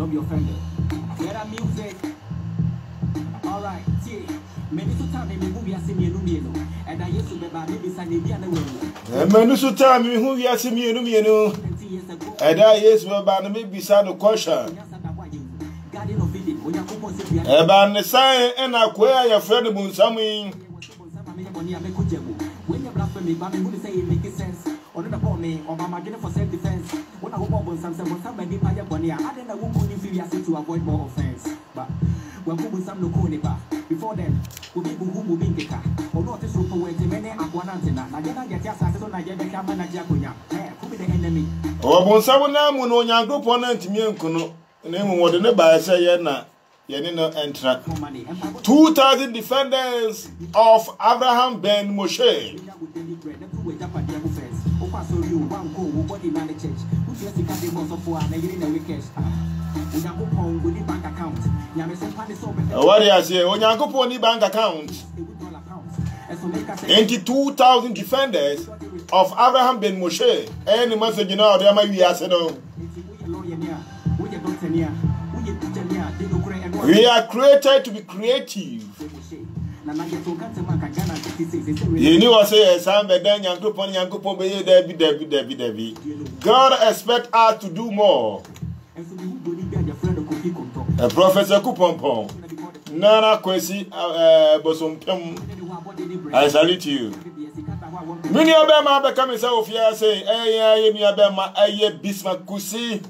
Don't be offended. Get a music. All right, see. Many so time me who we are seeing you and I used to be by maybe Sunday and away. Many so time me who we are seeing you and I used to be by maybe Sano Kosha. Eban the sign and I queer your friend about something. When you blasphemy, but me would say it makes sense. Or not upon me, or my getting for self-defense. When I hope on somebody by your bonnet, I didn't know who infuriated to avoid more offense. But when we will some local before then, we be who will be kicker. Or not this rope away to many aquanantina. I get just as I get the camera and Jaconia. Who be the enemy? Or when someone now when on your group on Antimian, name what the neighbor say, Yana. Yenino entra 2,000 defenders of Abraham Ben Moshe. What do you say? When you go for the bank account, 22,000 defenders of Abraham Ben Moshe. Any message you know, there might be a we are created to be creative. You know what I say? God expects us to do more. Professor Kupompon, Nana Kwesi Bosompem, I salute you. Many of them are becoming so fear saying, Hey, Bismarck Kusi.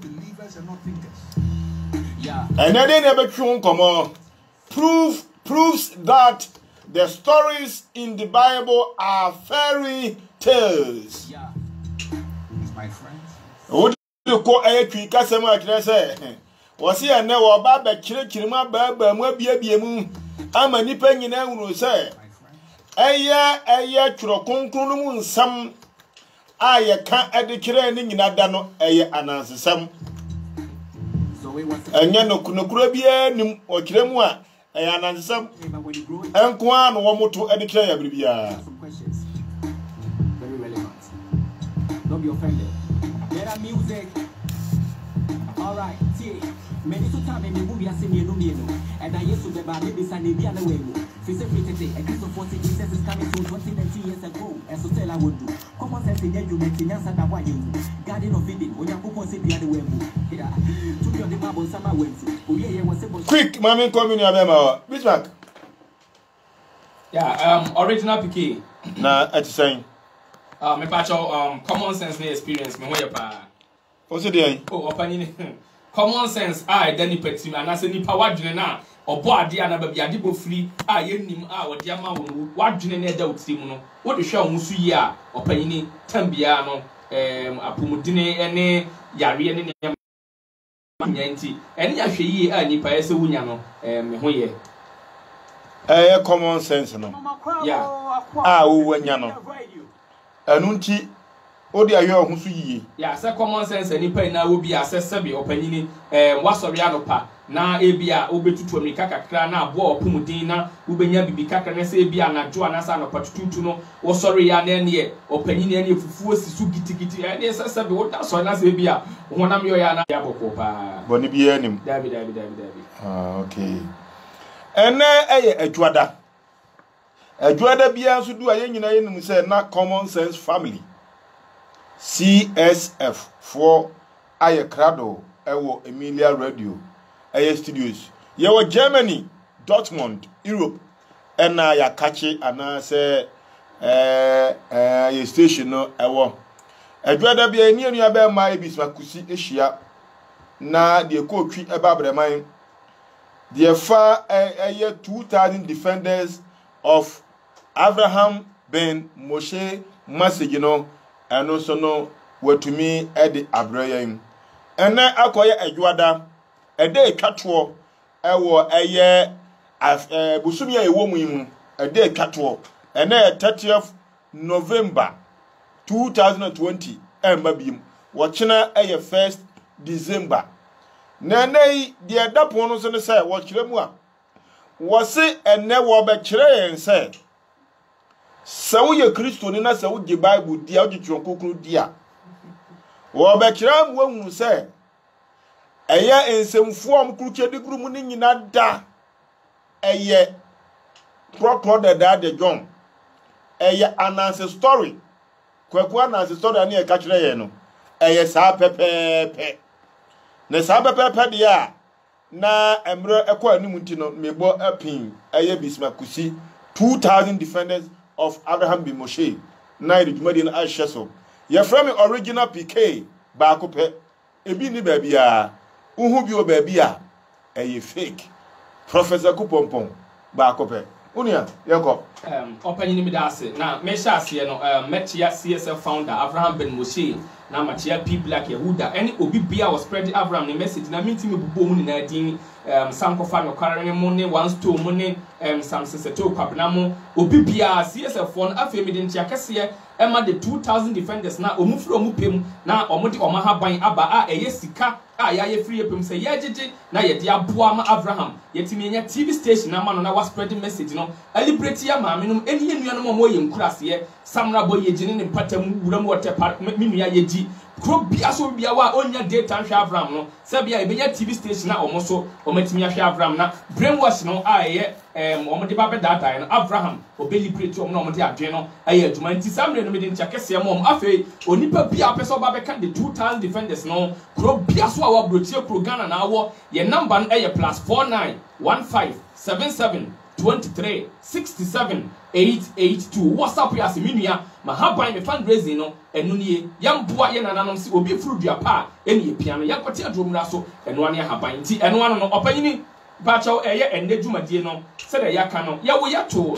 And then never come on. Proves that the stories in the Bible are fairy tales. Yeah, my friends. What do you call a quick customer? Say, was he a never baba chirima baba mobiabiamu? I'm a nipping in a say. A year, churocunculum, some I can't add the training in Adano, a answer some. And Yano Kunokrabia or Kremwa, and answer some. And Kwan one more to educate every Some questions. Very relevant. Don't be offended. Get a music. All right, see. Many so time in the movie I see me and I used to be by maybe Sunday be away. A case of 40 Jesus is coming to 20 years ago. And so tell I would do. Common sense in you make the answer that why you Garden of Eden when you coupon say the other way. Yeah, to be on the marble summer went. Quick, Mammy, come in your memo. Bismarck. Yeah, original PK. Nah, at the same. My patcho, common sense experience, me where pa. What's it doing? Oh, opinion. Common sense, I then you pet him and I say ni power general or board the other baby adibo free. I yen or Diama what general doubt Simono. What the show Musuya or Penny Tambiano, Apumudine, any Yari and Yanti, and Yashi and Nipaesa Uniano, Hoye. Common sense, no. Yeah. Wanyano. Anunchi. Odi ayo ho so yi ya se common sense ani pa na obi asese be opanyini wasori adopa na ebia obetutu amika kakra na abo opumudin na ubenya bibi kakra na se ebia na jo anasa no patututu no wosori ya na ne opanyini ani fufuo sisu gitigiti na asese be woda so na se ebia honam yo ya na ya boko pa boni bi anim david okay ene eye adwada bia so du aye nyina ye nim se na common sense family CSF for Aye Crado, Ewo Emilia Radio, Aye Studios. Yewa Germany, Dortmund, Europe, and ya catchy and I say station no Ewo. I'd rather be a near about my Bismakusi Asia. Na the coach about the mine. The far a year 2,000 defenders of Abraham Ben Moshe Massigino. And also no what to me at the Abraham. And then I call a Juada a day catwalk. I wore a year as Busumia a woman a day catwalk. And then 30th November 2020 and Babim watching a 1st December. Nane, the adapt one was on the side, watch them was it and never back and said. So ye Christo na sa wo ge Bible dia o gitron kokro dia wo be kira won say Eya ensemfuom kruche de gru mu ni nyina da. Eye prokro de John. Eye ananse story. Kwaku ananse story ani e ka kire ye no. Eye saa pepepe. Na saa pepepe de a na emre ekwa animu nti no mebo apin eye bismakusi 2000 defenders of Abraham bin Moshe. Na idumadi na ahyeso. Ye from original PK ba ko pe. Ebi ni ba bia. Uhu bi o ba bia. Eye fake. Professor Kupompon ba ko pe. Unia yeko. Opanyi mi da ase na me sha ase no Metia CSF founder Abraham bin Moshe na Matia P Black Yehuda any obi bia was spread Abraham the message na minti me bubo mu na din sam kofa no kware mu ne one stone mu ne sam seseto kwabna mu obi bia CSF fon afa mi de ntia kese ema the 2000 defenders na omufro mu pem na omode omahaban aba a eye sika a ya ye free pem se ye jeje na ye de aboa ma Abraham yetimi enya TV station na ma no na was spread message no liberate ya ma menum eni enuanom mo ye nkurase samra boy ye gine ne patam wuram wote minua ye gi kro bia so bia wa onya data hwe Abraham no se bia e benya TV station na omo so omatimi ahwe Abraham na brainwash no a ye omo de ba be data no Abraham obe liberate omo na omo de adwen no aye aduma nti samre no me de ntiakese mo afei onipa bia pese oba be kan the 2000 defenders no kro bia so a wa brotie kro Ghana na awo ye number no aye +49 15 77 23 67 882 WhatsApp ya seminua mahaban me fundraising no enu nie yamboa ye nananom se obi furu dua pa eni ye piano yakote adromura so enu ane haban ti enu ano no opanyini bacho eye ende dwumadie no se de yaka no ya wo yato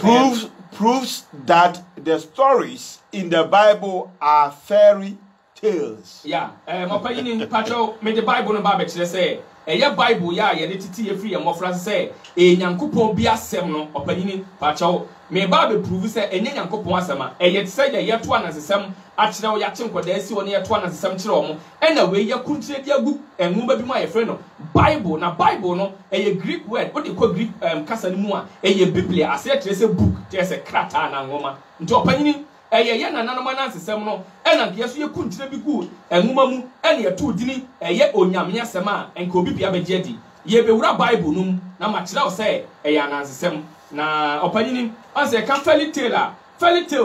proves that the stories in the Bible are fairy tales. Yeah, opanyini bacho me the Bible no ba be kire say eye Bible ya ye de titi ye free amofra say enyankopon bi asem no opanyini bacho me ba be prove say enye nyankopon asema eye say ye to anasesem a kire wo ya chenkoda asi wo ne ye to anasesem kire wo mo ena we ye kuntire dia gu enwuma bi ma ye frɛ no Bible na Bible no eye Greek word what they call Greek kasa ni mu a eye Biblia ase kire say book kire say krata na nwoma nti opanyini eye ye nananom anasesem no ena nke yeso ye kuntire bi gu enwuma mu ena ye to dini eye onyame asem a enka obi bia be gedi ye be wura Bible num na ma kire wo say eye anasesem na opanyini anse ka fairy tale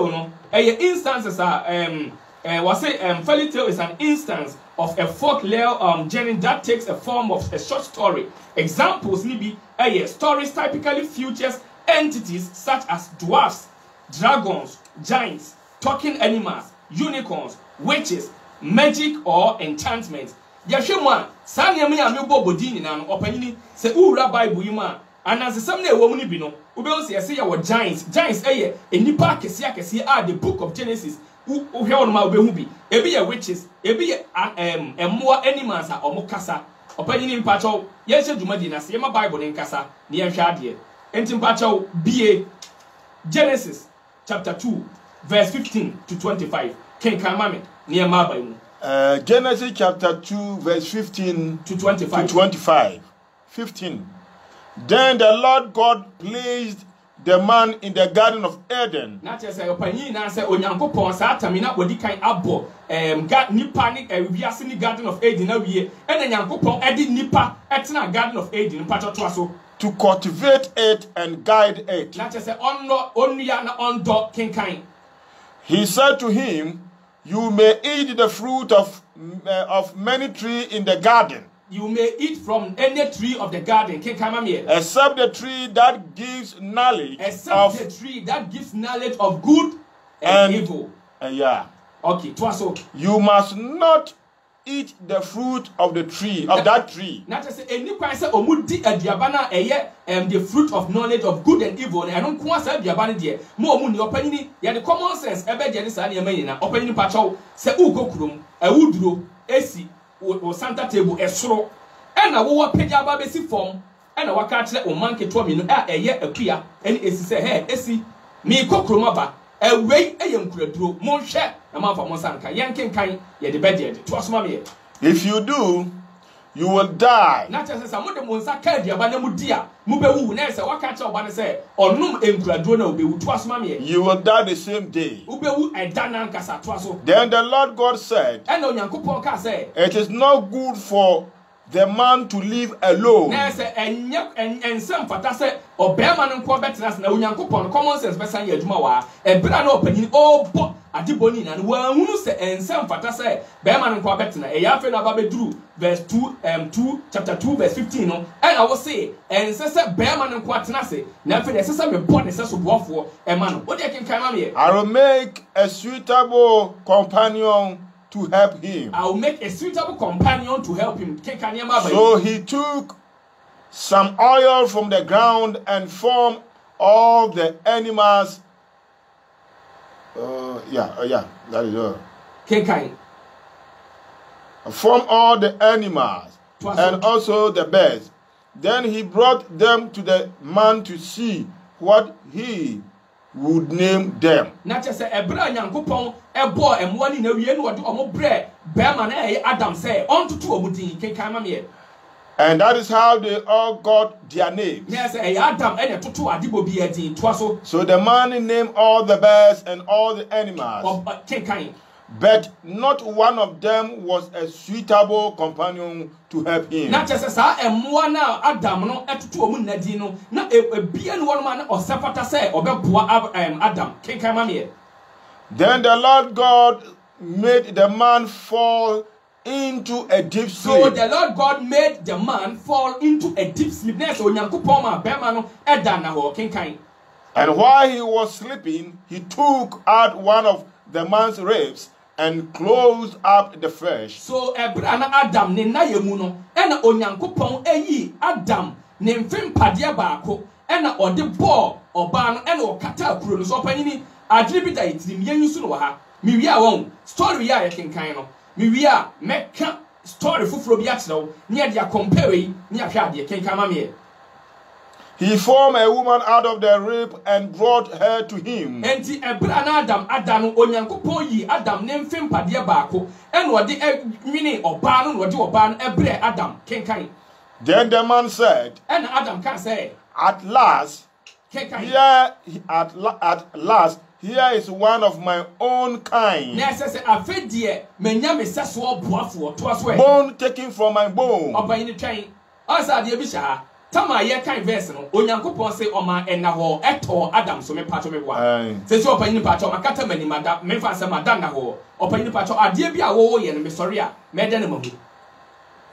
no instances are was say fairy tale is an instance of a folklore journey that takes a form of a short story. Examples ni be stories typically features entities such as dwarfs, dragons, giants, talking animals, unicorns, witches, magic or enchantments. Yahweh sa ne me amebo bodini na no opanyini se ura Bible yima anasesem na ewo mu ni bi no ube o se ya wo giants enipa akese are the book of Genesis uhwe on ma obehu bi ebi ye witches ebi ye emmoa animals a omokasa opanyini mpacho ye hye dwumadi na se ye ma Bible ne nkasa ne ye hwe ade enti mpacho bie Genesis chapter 2 verse 15 to 25 ken kamame ne ye ma ba mu Genesis chapter 2 verse 15 to 25 15. Then the Lord God placed the man in the garden of Eden. Na che say opanyi na say onyankopon sa atami na wodi kan abo nipa ni wiase ni garden of Eden na wie ena nyankopon edi nipa etena garden of Eden pato to aso to cultivate it and guide it. Na che say onua na ondo kenkan. He said to him, you may eat the fruit of many trees in the garden. You may eat from any tree of the garden. Except the tree that gives knowledge. Except the tree that gives knowledge of good and evil. Yeah. Okay. You must not eat the fruit of the tree of that tree. Not to say any person omudi adiabana the fruit of knowledge of good and evil. I don't want to say adiabana there. More money opanyini. Ya the common sense. Ebe jeni sa ni emenyi na opanyini pacho se ugo kurum uduro esi. O Santa table esoro ena wo pagya ba besi form ena waka kire o man keto mi no eye akua ene esi se he esi mi kokroma ba ewei eye nkuraduro mo hwe na ma fa mo sanka yenkenkan ye de bede de to asoma me. If you do, you will die. Na chese sa mo de mo nsa ka aduaba na mu dia mu bewu na se waka kire oba ne se onum enkuraduro na obewu to asoma me. You will die the same day. Ubewu edana nkasa to aso. Then the Lord God said, ena onyankopon ka say, it is not good for the man to live alone. Na say ensem fata say obema no nko betenas na onyankopon common sense besan ya adwuma wa ebra na opanyin obo adiboni na wa hunu say ensem fata say bema no nko betena e ya fe na ba beduru verse 2 chapter 2 verse 15 no and I will say ense say bema no nko atena say na fe say me body say so boafo e ma no what dey kin kan ma me I will make a suitable companion to help him. I will make a suitable companion to help him. So he took some oil from the ground and formed all the animals. That is formed all the animals and also the birds. Then he brought them to the man to see what he would name them. Na che se ebra nyankopon ebo emwa ni na wie no de omo bre be ma na Adam say ontutu omudin kenkan ma me. And that is how they all got their names. Yes, Adam and tutu adibo bi edin to so. So the man named all the birds and all the animals. Kenkan. But not one of them was a suitable companion to help him. Na che se sa emwa na Adam no etutu omu nadi no na ebia no won ma na osepata say obeboa Adam kenkan ma me. Then the Lord God made the man fall into a deep sleep. So the Lord God made the man fall into a deep sleep. Next onyankopon ma bema no eda na ho kenkan. And while he was sleeping, he took out one of the man's ribs and closed up the flesh. So ebra na Adam ne na yemu no ena onyankopon eyi Adam ne mfem pade baako ena ode bo oba no ena okata akuro no so panyini adre bi da yitirim yenyusu no ha mi wi a won story ya yekenkan no mi wi a meka story fufuro bi akyerɛw ne de compare yi ne ahwɛ ade kenkan ma me. He formed a woman out of the rib and brought her to him. Enti ebra na Adam onyankopon yi Adam ne mfem pade baako ena ode nwini oba no ode oba no ebre Adam kenkan. Then the man said, And Adam can say, at last, here is one of my own kind. Bone taken from my bone. Tama ye kind verse no onyankopon say oma ena ho eto Adam so me pacho me wa se so opani pacho makata mani mada me fa se mada na ho opani pacho ade bi a wo ye no me sorry a me de na mahu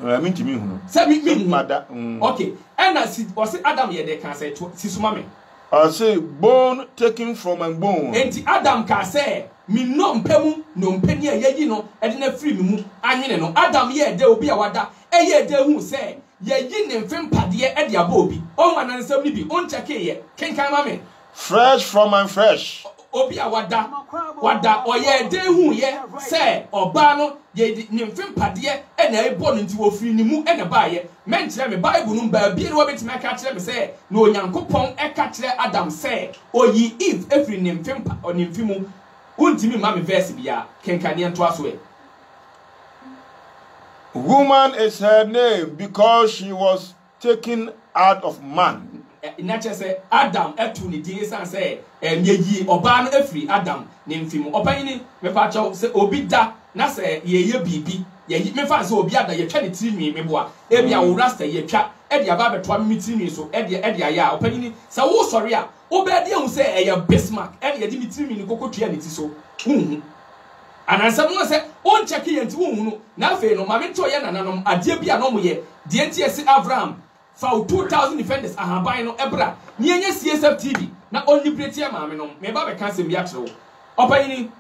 me ntimi hu no se me mada okay ena si o se Adam ye de kan say si suma me I say bone taken from my bone. Enti Adam ka say mi no mpemu no mpani a yeyi no e de na free mi mu anwene no Adam ye de obi a wada e ye de hu say ye ne mfem pade e de aba obi on wanansam ni bi on cheke ye kenkan ma me fresh from my fresh obi a wada oye de hu ye say oba no ye ne mfem pade e na ebo no nti wo firi ni mu e na ba ye men kire me bible no ba bi e wo betima ka kire me say na onyankopon e ka kire Adam say oyi Eve efiri ne mfem ne mfimu untimi ma me verse bia kenkan ne nto aso e. Woman is her name because she was taken out of man. Nature say Adam etu ni din san say yeyi oba no efiri Adam ne mfimu opanyini me pa chaw say obi da na say ye bibi ye me fa say obi ada ye twa ne tirinwi me boa e bia wo rasta ye twa e dia ba beto me tirinwi so e dia aya opanyini say wo sorry a obe dia hu say e ye Bismarck e ye di me tirinwi ni kokotua ne ti so anansam no say on check ye nti wo hu no na fe no ma me to ye nananom ade bia no mo ye de nti ese Abraham for 2000 defenders ahaban no ebra ni enye CSF TV na only plate ya maame no me ba be ka sem bia kire opanyini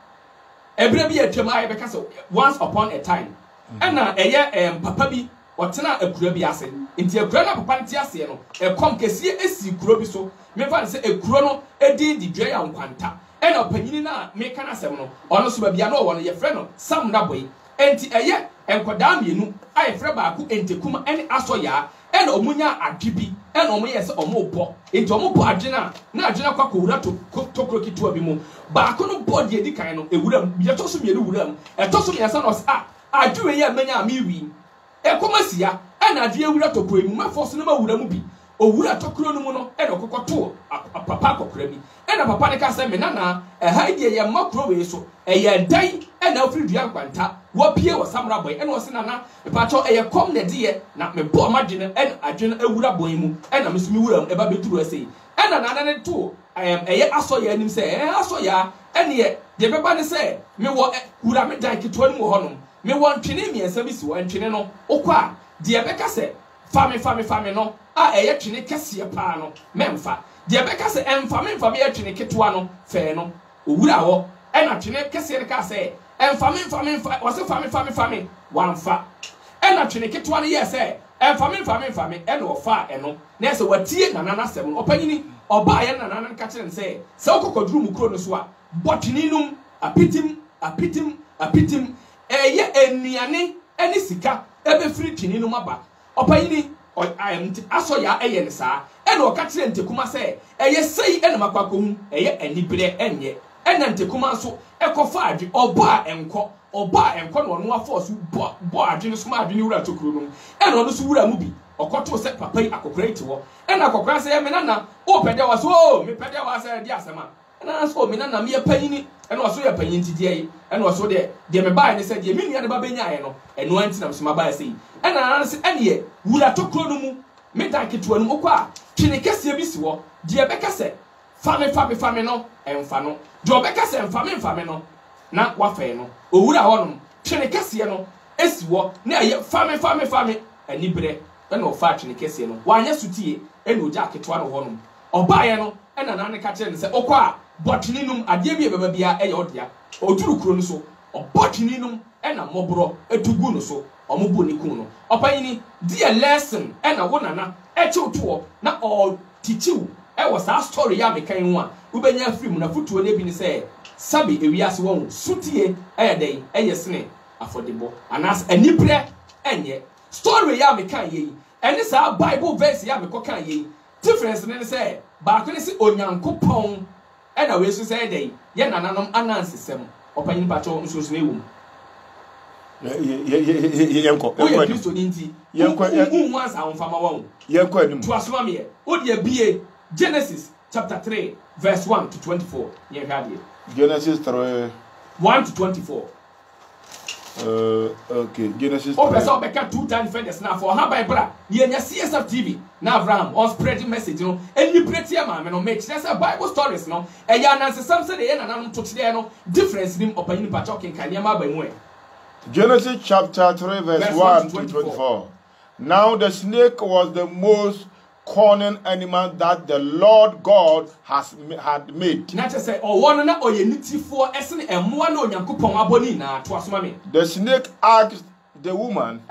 ebra bi atwam aye be ka so once upon a time na eye papa bi otena akura bi ase nti akura na papa nti ase no ekom kesie esi kuro bi so me fa se akuro no edi di dwa ya nkwanta na opanyini na me ka na sem no ono so ba bia no wo no ye frɛ no Sam na boy enti eye enkoda mienu aye frɛ baako entekuma ene asoya ena omunya adwibi ena omuye se omubo enti omubo adwena na adwena kwa kowura to tokrokitu abi mu baako no body edi kan no ewuram ye to so mienu wuram eto so miensa no adwe ye manya amiwi ekomasia ena adwe ewura to proemu ma force no ma wuram bi owura tokuro no mu no e no kokoto papa kokora bi e na papa ne ka se me nana e ha ide ye makro we so e ye dan e na ofiri dua kwanta wo pie wo samra boy e na o se nana me pa cho e ye kom ne de ye na me bo madwene e adwene ewura boy mu e na me so mi wura e ba beturu ase e na nana ne to e ye aso ye anim se aso ya e ne ye de beba ne se me wo wura me dan keto ni mo honom me wo ntwene miensa bi si wo ntwene no okwa de beka se fame no a eye twene kese pa no memfa de beka se emfa me ye twene ketoa no fe no owura ho e na twene kese ne ka se emfa me wo se fame wanfa e na twene ketoa no ye se emfa me e no fa e no na se watie nana na sem no opanyini oba ye nana na ka kire se okokoduru mu kro no so a botini num apitim eye enuane ene sika ebe firi twene num aba opanyini aso ya eye ne saa e na okatire ntekuma se eye sei ene makwakohu eye anibere enye ena ntekuma so ekofa adwe oba enko no ono afo so bo adwe no so ma adwe ni wura tokuro no ena ono so wura mu bi okoto se papa yi akokora iti wo ena akokora se me nana o pede wa so me pede wa se di asema ena so me nana me panyini ena o so ya panyinti die yi ena o so de me bae ne se de me nua ne ba benya ye no eno anti na so ma bae se ena nana se ene wura tokuro no mu me dan keto anu okwa twene kese bi si wo de beka se fame no emfa no de beka se emfa no na wafe no owura ho no twene kese no esi wo na ye fame anibere na ofa twene kese no wanya sutie ena oja keto anu ho no obaye no ena na ne ka kire ne se okwa botini num ade bi beba bia eye odia oduru kuro no so obotini num ena mobro etugu no so omubu ni kun no opanyini die lesson ena wo nana echiwto na o tichiw e wo sa story ya mekan ho a ubenya film na futuo ne bi ni se sabi ewiase won sutie eyeden eyesene afodebo anas anipre enye story ya mekan yi ene sa bible verse ya mekokan yi difference ne se ba ko ne se onyankopon ena we so se eyeden ye nananom anansesem opanyini pacho nso ewu yenko Kristo ninti yenko once amfama won yenko anim to asoma me o de bie Genesis chapter 3 verse 1 to 24 ye hade Genesis 3 1 to 24 okay Genesis 3 o pesa obeka two time defenders na for ha Bible ye nya CSF TV na Abraham on spreading message no eni pretia ma me no make say Bible stories no e ya nanse samse de ye nananom to kire no difference nim opanyini pa talking kan ya ma ba mu e Genesis chapter 3 verse 1 to 24. Now the snake was the most cunning animal that the Lord God had made. The snake asked the woman,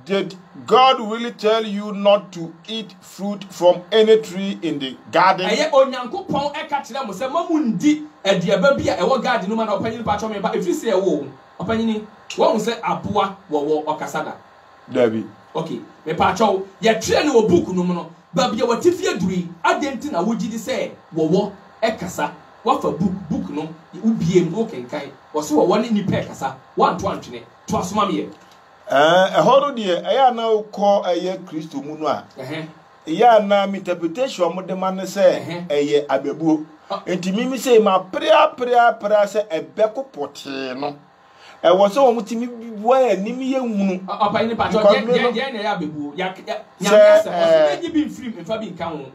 did God really tell you not to eat fruit from any tree in the garden? David. Okay, me pacho ye tire ne obuku no no ba bia watifie duri adenti na wogidi se wowo ekasa wafa book no ubiem wo kenkan wo se wowo ne nipa ekasa wanto antwene to asoma me ehoro de eya na ukọ eye Kristo mu no a eya na interpretation mo de man se eye abebuo enti mimi se ma prea se ebeko pote no e wo se wo mutimi bua anim ye hunu apa ni pa je na ya abebuo ya nyame se o se bi free mfa bi nkan ho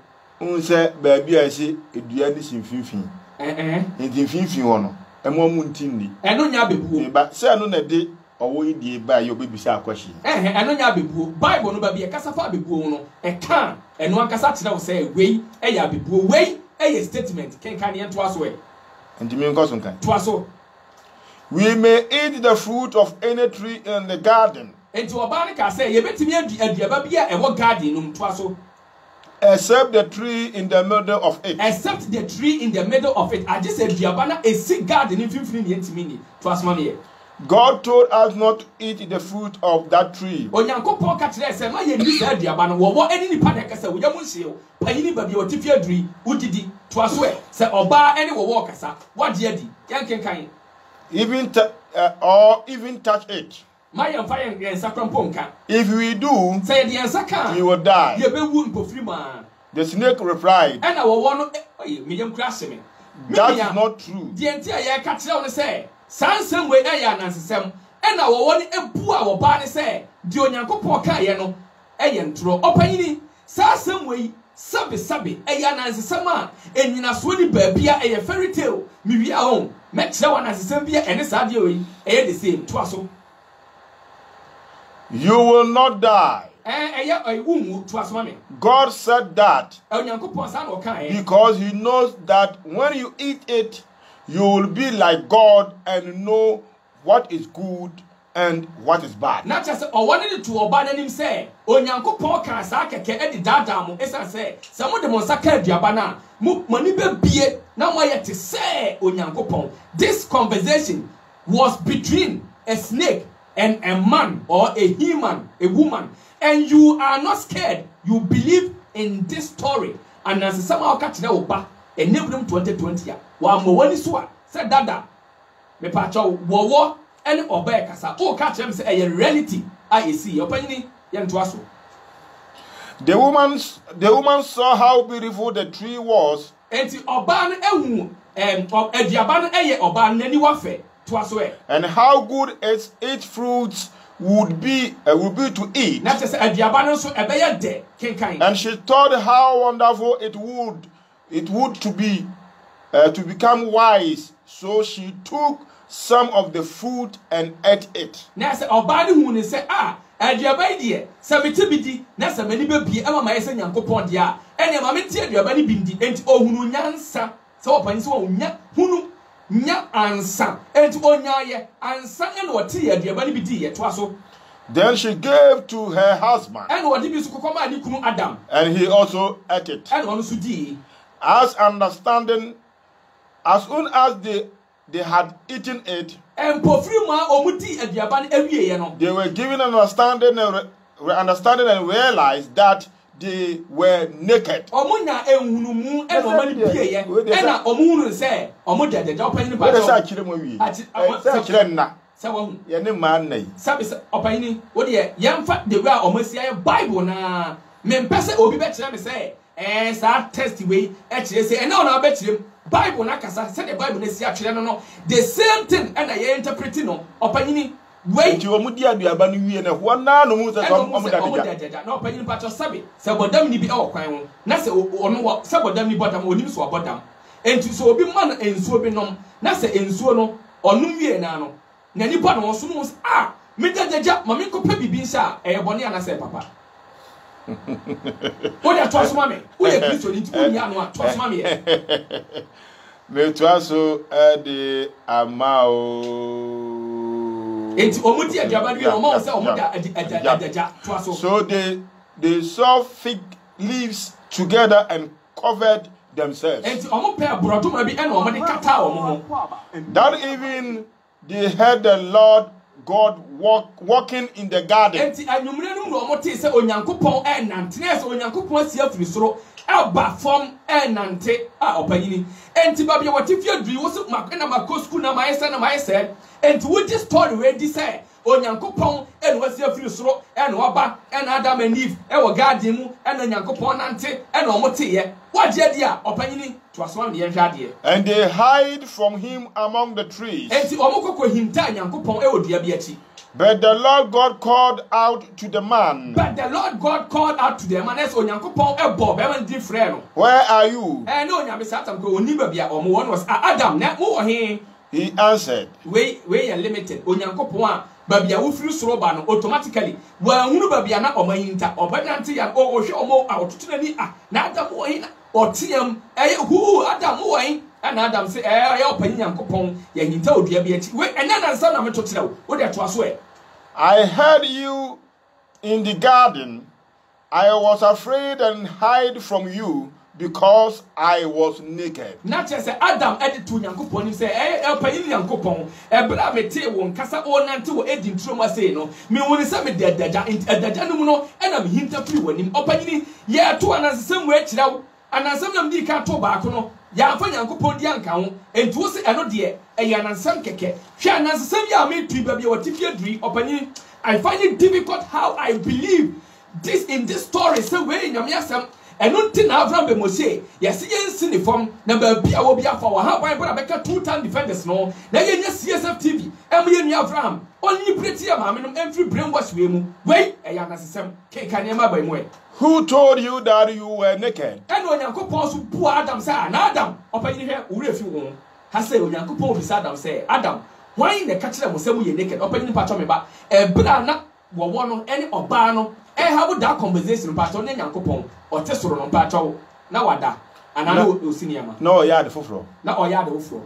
unse ba bi a se edua ni simfinfin enti finfin wo no emo mu ntindi eno nya abebuo ba se no na de owo idie ba ye obebisa akwashi eno nya abebuo Bible no ba bi e kasa fa abebuo no e kan eno ankasa kire wo se wei e ya abebuo wei e ye statement kenkan ye to aso e enti mi nko so nkan to aso. We may eat the fruit of any tree in the garden. Except the tree in the middle of it. Except the tree in the middle of it. I just said a sick garden in 15 minutes. God told us not to eat the fruit of that tree. Or even touch it. My fire and Sacramponka. If we do, Say the Ansaka, you will die. you be wound for Freeman. The snake replied, And our one medium crashing. that is not true. The entire catch down say, Sansom way ayan and Sam, and our one a poor our barney say, Dionyanko Pokayano, ayan tro, opini, Sansom way, sabi, ayan and Sama, and in a swilly beer, a fairy tale, maybe our own, met someone as a Sambia and a Sadio, the same, twasso. You will not die. God said that because he knows that when you eat it, you will be like God and know what is good and what is bad. Not just I wanted to abandon him say, Onyanko Poka Saka Eddie Dadam, as I say, some of the Monsaka Diabana, Manibe Bie, now I had to say Onyanko Pong. This conversation was between a snake and a man or a human, a woman. And you are not scared. You believe in this story. And as somehow catch the opa, a neighboring 2020, while Mowani Swa said Dada, me pacho, wo, and obey Casa, oh, catch them say a reality. I see your penny, young Twasso. The woman saw how beautiful the tree was. And the Oban and Diaban Oban any wafe, Twasso. And how good its fruits would be to eat. And she thought how wonderful it would to be to become wise. So she took some of the fruit and ate it. Nya ansa enti onyaye ansa ene wote aduaba ni bidi ye to aso. Then she gave to her husband, and wodi bi su kokoma ni kunu Adam, and he also ate it. And onu su di. As soon as they had eaten it, and pofri ma omudi aduaba ni awie ye no, they were given an understanding and realized that they were naked. Omunya enhunumu e no mani bie ye. E na omuhunu se omuda de opani pa. What is that kire mo wi? Say kire nna. Say wahu. Ye ne man na yi. Sabi opani wo de yemfa the way omasia Bible na me mpese obi be kire me say sa test we e kire say e na ona be kire Bible na kasa say the Bible na si a kire no the same thing and I interpret no opani. Wait, you mudi aduaba no wie na ho na no mu se so omuda na opani patcho sabi se bodam ni bi e okwan ho na se ono se bodam ni bodam onim so bodam enti so obi man ensuo bi nom na se ensuo no onum wie na no na ni bodam so no me jajaja ma me kopa bibi nsa e bone ana se papa o de to asoma me o ye Kristo ni ti oni anu to asoma me me to aso de amao. So they saw fig leaves together and covered themselves. That evening they heard the Lord God walking in the garden. Elba form nante opanyini enti babia watifia dri wo so makena makosku na my said enti wo just story we di say onyankopon enu wasi afiri soro enu oba enu Adam and Eve e wo garden mu enu onyankopon nante enu omote ye waje dia opanyini to aswan de hwade. And they hide from him among the trees. Enti omokoko himta onyankopon e odua bi achi. But the Lord God called out to the man. As Onyankopon different. Where are you? Adam. He answered, we are limited. Onyankopon babia wo firi soro ba no automatically wa hunu babia na omayinta obanante ya o hwe omo autotunani na Adam wo hin otiam hu Adam wo hin and Adam say opanyi Nyankopon ya hinta odua bi achi we enya na nsa na metotira wo de to aso e. I heard you in the garden. I was afraid and hid from you because I was naked. Not just Adam added to Nyankopon him say opanyi Nyankopon bra mete won kasa o nante wo edin troma say no me woni say me dadaja no mu no na me hinta free wanim opanyi ye to anansem we kira wo anansem nam di ka to ba ko no ya fa Nyankopɔn di anka ho enti wo se eno de e ya nansam keke hwe nansam ya me tu ba bi wo tifie duri opani I find it difficult how I believe this in this story say we nyame asem eno nti na Abraham be Mose yesi yensi ne fom na ba bia wo bia fa wo ha ban bra beka two-time defenders no na yenya CSF TV em ye nua Abraham only pretty ya maame no emfiri brainwash we mu we e ya nasesem ke kan ma ba mu e. Who told you that you were naked? And Onyankopon so bu Adam say na Adam opani hwe wo refi wo ha say Onyankopon bi Adam say Adam why na ka kire mo say mu ye naked opani patcho me ba e bra na wo wo no ene oba no have that conversation patcho na Nyankopon o te soro no patcho na wada anana o senior no ya the foforo na o ya the foforo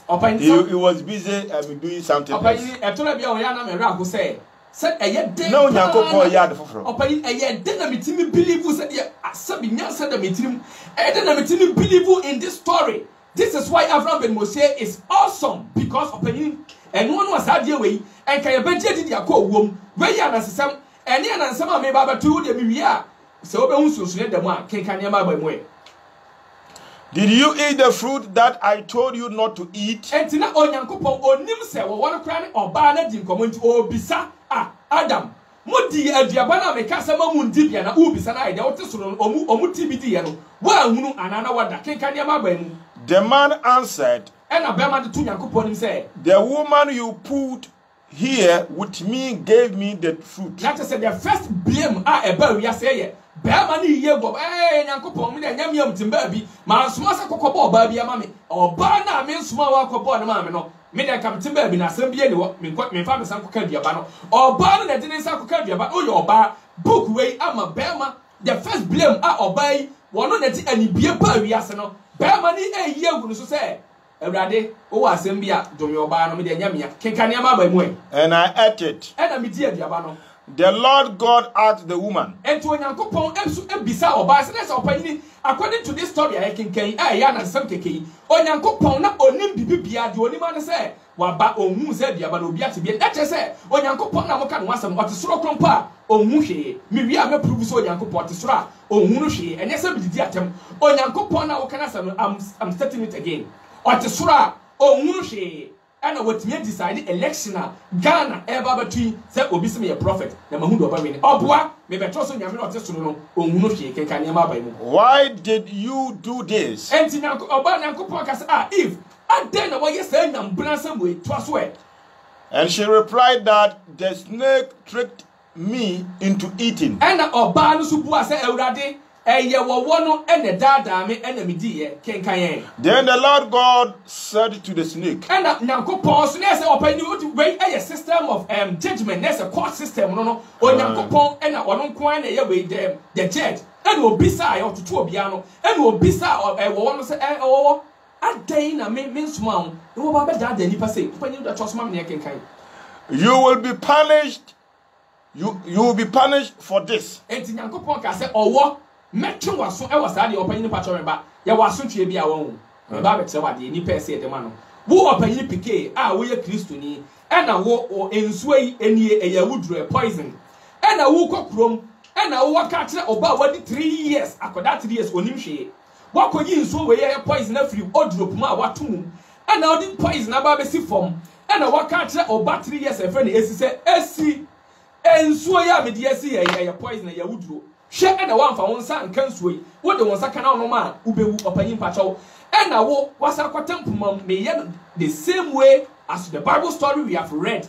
opani he was busy doing something opani e to na bia o ya na me ra ko say said ayede no Nyankopon ya the foforo opani ayede na metimi believe said ya asabi nya said na metirim ayede na metimi believe in this story. This is why Abraham ben Mose is awesome because opani eno no asade we en kan ye beje didi akọ owom we ya na sesam ene ya na nsam a me baba tu de mi wi a se obe hu sunsun de mu a kenkan ya ma ba mu e. Did you eat the fruit that I told you not to eat? Entina Onyankopon onim se wo won kra ne oba na di nkomo nti obisa Adam modi aduaba na me ka sama mu ndi bia na obisa na ide wote soro omu tibidi ye no wa hunu anana wada kenkan ya ma ba mu. The man answered, and Abema to Nyankopon say, the woman you put here with me gave me the fruit. That is the first blame about we say. Bema ni ye go Nyankopon me nyam yam timba bi ma soma sa kokobo ba bia ma me oba na me soma wa kokobo na ma me no me dey kam timba bi na asem bia ni wo me fa me san koka duaba no oba no na de san koka duaba o ye oba book wey ama bema the first blame oba yi wono na ti anibie ba wi ase no bema ni ye agunu so say Ebrade o wa asem bia donwe oba no me dey nyam ya kenkan ya ma ba mu e. And I ate it. And I me di aduaba no. The Lord God asked the woman. And to Onyankopon emsu ebisa oba se na se opani according to this story I can ya na nsam keke Onyankopon na onim bibibia de onim ane se wa ba onhu se bia ba no bia te bia na che se Onyankopon na moka no asem ote soro krompo a onhu hwe me wi a me prove so Onyankopon ote soro a onhu no hwe enye se bididi atem Onyankopon na woka na asem I'm stating it again ote soro a onhu no hwe. And what me decide election Ghana eba between say obi se me prophet na mahundo oba wini obwa me beto so nyame no tesoro no onhu no hwe kenkan ya ma ba mu. Why did you do this? Enti nyanko oba Nyankopon ka say if aden na wo ye say nyam bransa mu eto so e. And she replied that the snake tricked me into eating. And oba no so bua say Ewurade eye wo no ene dada me ene me di ye kenkan ye. Then the Lord God said to the snake, and Nyankopon so na say opani we a system of judgment na say court system no Onyankopon and ono kwan na ye we them the judge and obisa ayo tutu obia no and obisa wo no say wo adan na me nsuma wo ba be dada nipa say opani do chosma me kenkan. You will be punished. You will be punished for this. And Nyankopon ka say owo metwe waso e wasa de opani nipa chore ba ye waso tue bia won e ba betre wa de ni pese de ma no wo opani pike wo ye kristoni e na wo ensuo yi enie e ya wudru poison e na wo kokrom e na wo ka kire oba wadi 3 years akoda 3 years onim hwe wakoyi ensuo we ye poison afiri odrop ma watum e na odi poison aba be si fom e na waka kire oba 3 years e fe na esi se esi ensuo ya me de esi ye poison ya wudru hwe e na wamfa won sa nka nsuo yi wo de won sa kana no ma ubewu opanyin pacho e na wo wasa kwatempuma me ye the same way as the Bible story we have read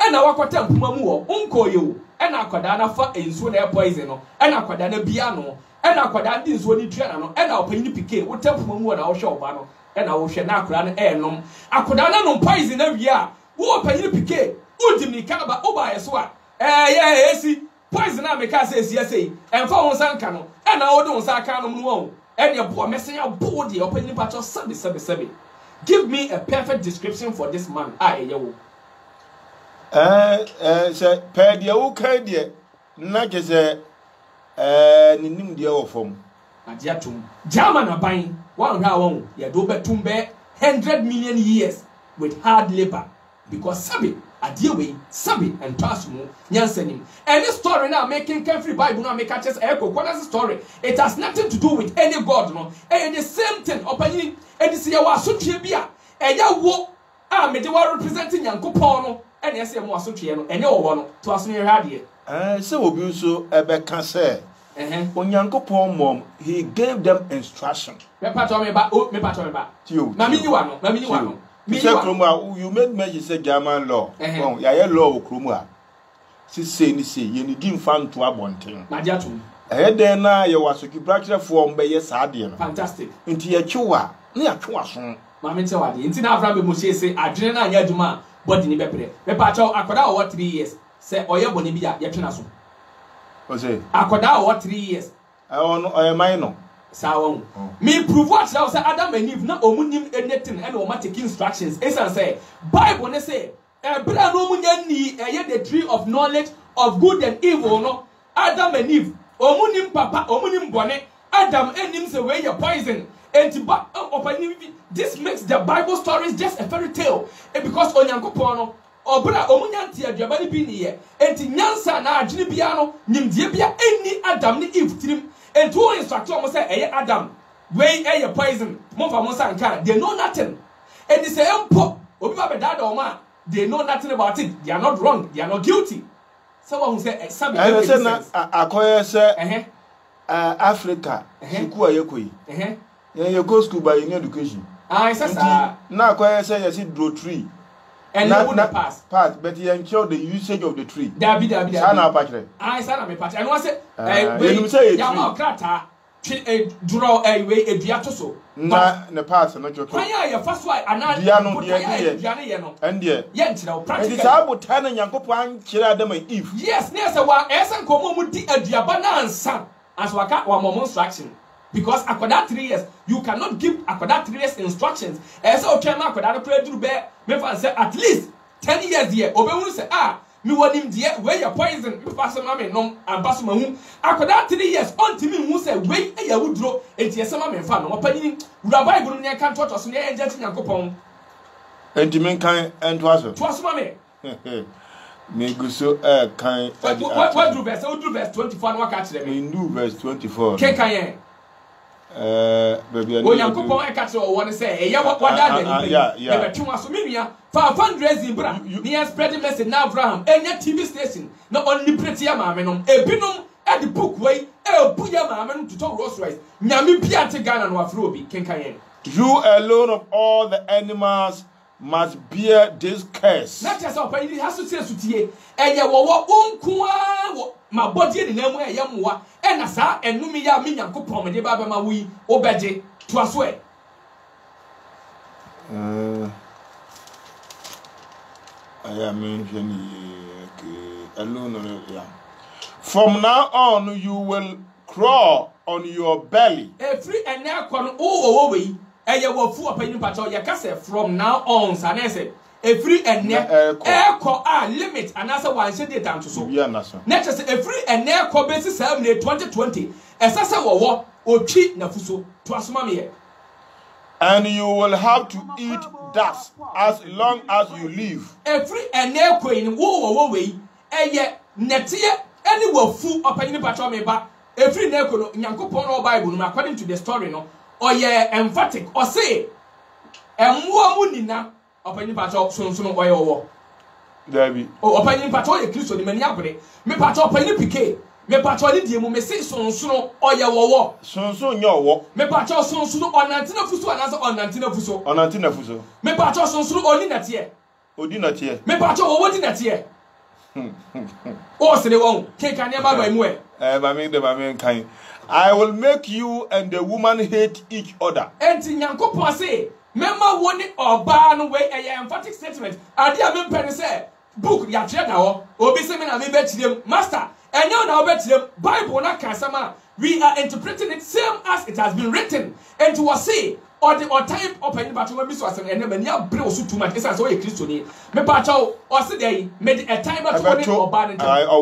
e na wakwatempuma mu wo onkoye wo e na akwada na fa ensuo na poison no e na akwada na bia no e na akwada ndi nsuo ni tua no e na opanyin pike wo tempuma mu wo na wo hwe oba no e na wo hwe na akwada na e nom akwada na no poison na wi a wo opanyin pike udim ni kaba oba yeso a ye esi poison na make say esi emfa won sanka no e na wo de won sanka no mu won e de bo mesenya bo de opanyin pacho sabe. Give me a perfect description for this man yewo say pe de wo kan de na ke say ninim de wo fom adiatum German aban wan ha ye do betum be 100 million years with hard labor because sabe adeɛ wei sabi and trust mu nyansanim any story now making free Bible now make catches echo corners story it has nothing to do with any god no and the same thing opani and this year was so bia eya wo a me de wa representing Nyankopɔn no and yes mo asotwe no enye wo no to aso ne hade say obi nso ebe ka say Onyankopɔn mom he gave them instruction me pato me ba tio na mi wa no you made me say German law ya law okromu a say ni say ye ni di mfa nto abonten ma dia tum den na ye wasoki practice for mbeye saade no fantastic nti ye twewa na ya twewa so ma me nte wade nti na Abraham be mo say adwene na anya adwuma body ni bebre me pato akoda o 3 years say oye boni bi ya ye twena so o say akoda o 3 years oye minor Sawon. Me prove what now say Adam and Eve na omunim anything and o ma take instructions. Esan say Bible ne say bra no munya ni the tree of knowledge of good and evil no Adam and Eve omunim papa omunim bone Adam enim say we your poison and this makes the Bible stories just a fairy tale because Onyankopon no obra omunya ntia aduaba ni bi ni ye enti nyansa na adwene bia no nimdie bia eni Adam ni Eve trim. And two instructors must say, Adam, way a poison, Mofa Monsanka, they know nothing. And they say, they know nothing about it. They are not wrong, they are not guilty. Someone who said, I say, Africa, you go school by in education. I said, now, I say, I see draw tree. And not pass, but he ensure the usage of the tree. I said, and I said, Yamakata, draw a way a diatoso. Na ne pass not your first wife, and I and yet, no, practically, about 10 and Yankopan, Adam and Eve. Yes, there's a one, as and come with a diabana and son, as Waka one more instruction. Because after that 3 years, you cannot give after that 3 years instructions. As a chairman, after that, pray to bear, me say at least 10 years here. Obe say, me want him dear, where your poison, me pass my no, and pass my home. After that 3 years, on to me who say, wait, a would draw, and yes, some man fan, or penny, Rabbi Gurunia can't touch us, and jetting and coupon. And to mankind and was mommy. Me go so kind. What do verse 24? What catch them? In do verse 24. Baby, Yankopon e catch o won say e ya what that yeah be too so mimia for fundraising bra near spreading message na Abraham enya TV station na only pretty ya maame no ebinom e the book way e bu ya maame no to talk Rolls Royce nyame bia te Ghana no afro obi kenkan you alone of all the animals must bear this curse. Not just up it has to say sutie eye wo onku a ma body ni namu eye moa e na sa enumi ya me Nyankopon me de ba ma wi obeje to aso e I mean alone yeah. From now on you will crawl on your belly. Free and now kon o we eye wo fu opani pacho ye ka say from now on sanese every and echo limit and as one shade data to so next say every and echo basis 2020 esasa wo otwi na fuso to asoma me. And you will have to eat dust as long as you live. Every and echo in wo we eye netie any wo fu opani pacho me ba every echo no Nyankopon no Bible no according to the story no or ye emphatic or say emwo mu nina opani pacho sonsono oye owo David o opani pacho ye Kristo ni mani abere me pacho opani pike me pacho ni die mu me say sonsono oye wowo sonso nya owo me pacho sonsono onantina fuso anase onantina fuso me pacho sonsono oni natie me pacho wowo di natie o se de won ke kan ya baba mu ba me kan I will make you and the woman hate each other. Enti Nyankopon say memma woni oba no we a emphatic statement ade a me pen say book ya kire na ho obi se me na me be kirem master enyo na obe kirem Bible na ka sama we are interpreting it same as it has been written and to say or the or type of any battle we so asem ene mania bre osu too much esa so ye Kristo ni me pa chaw o se dey me a time battle woni oba no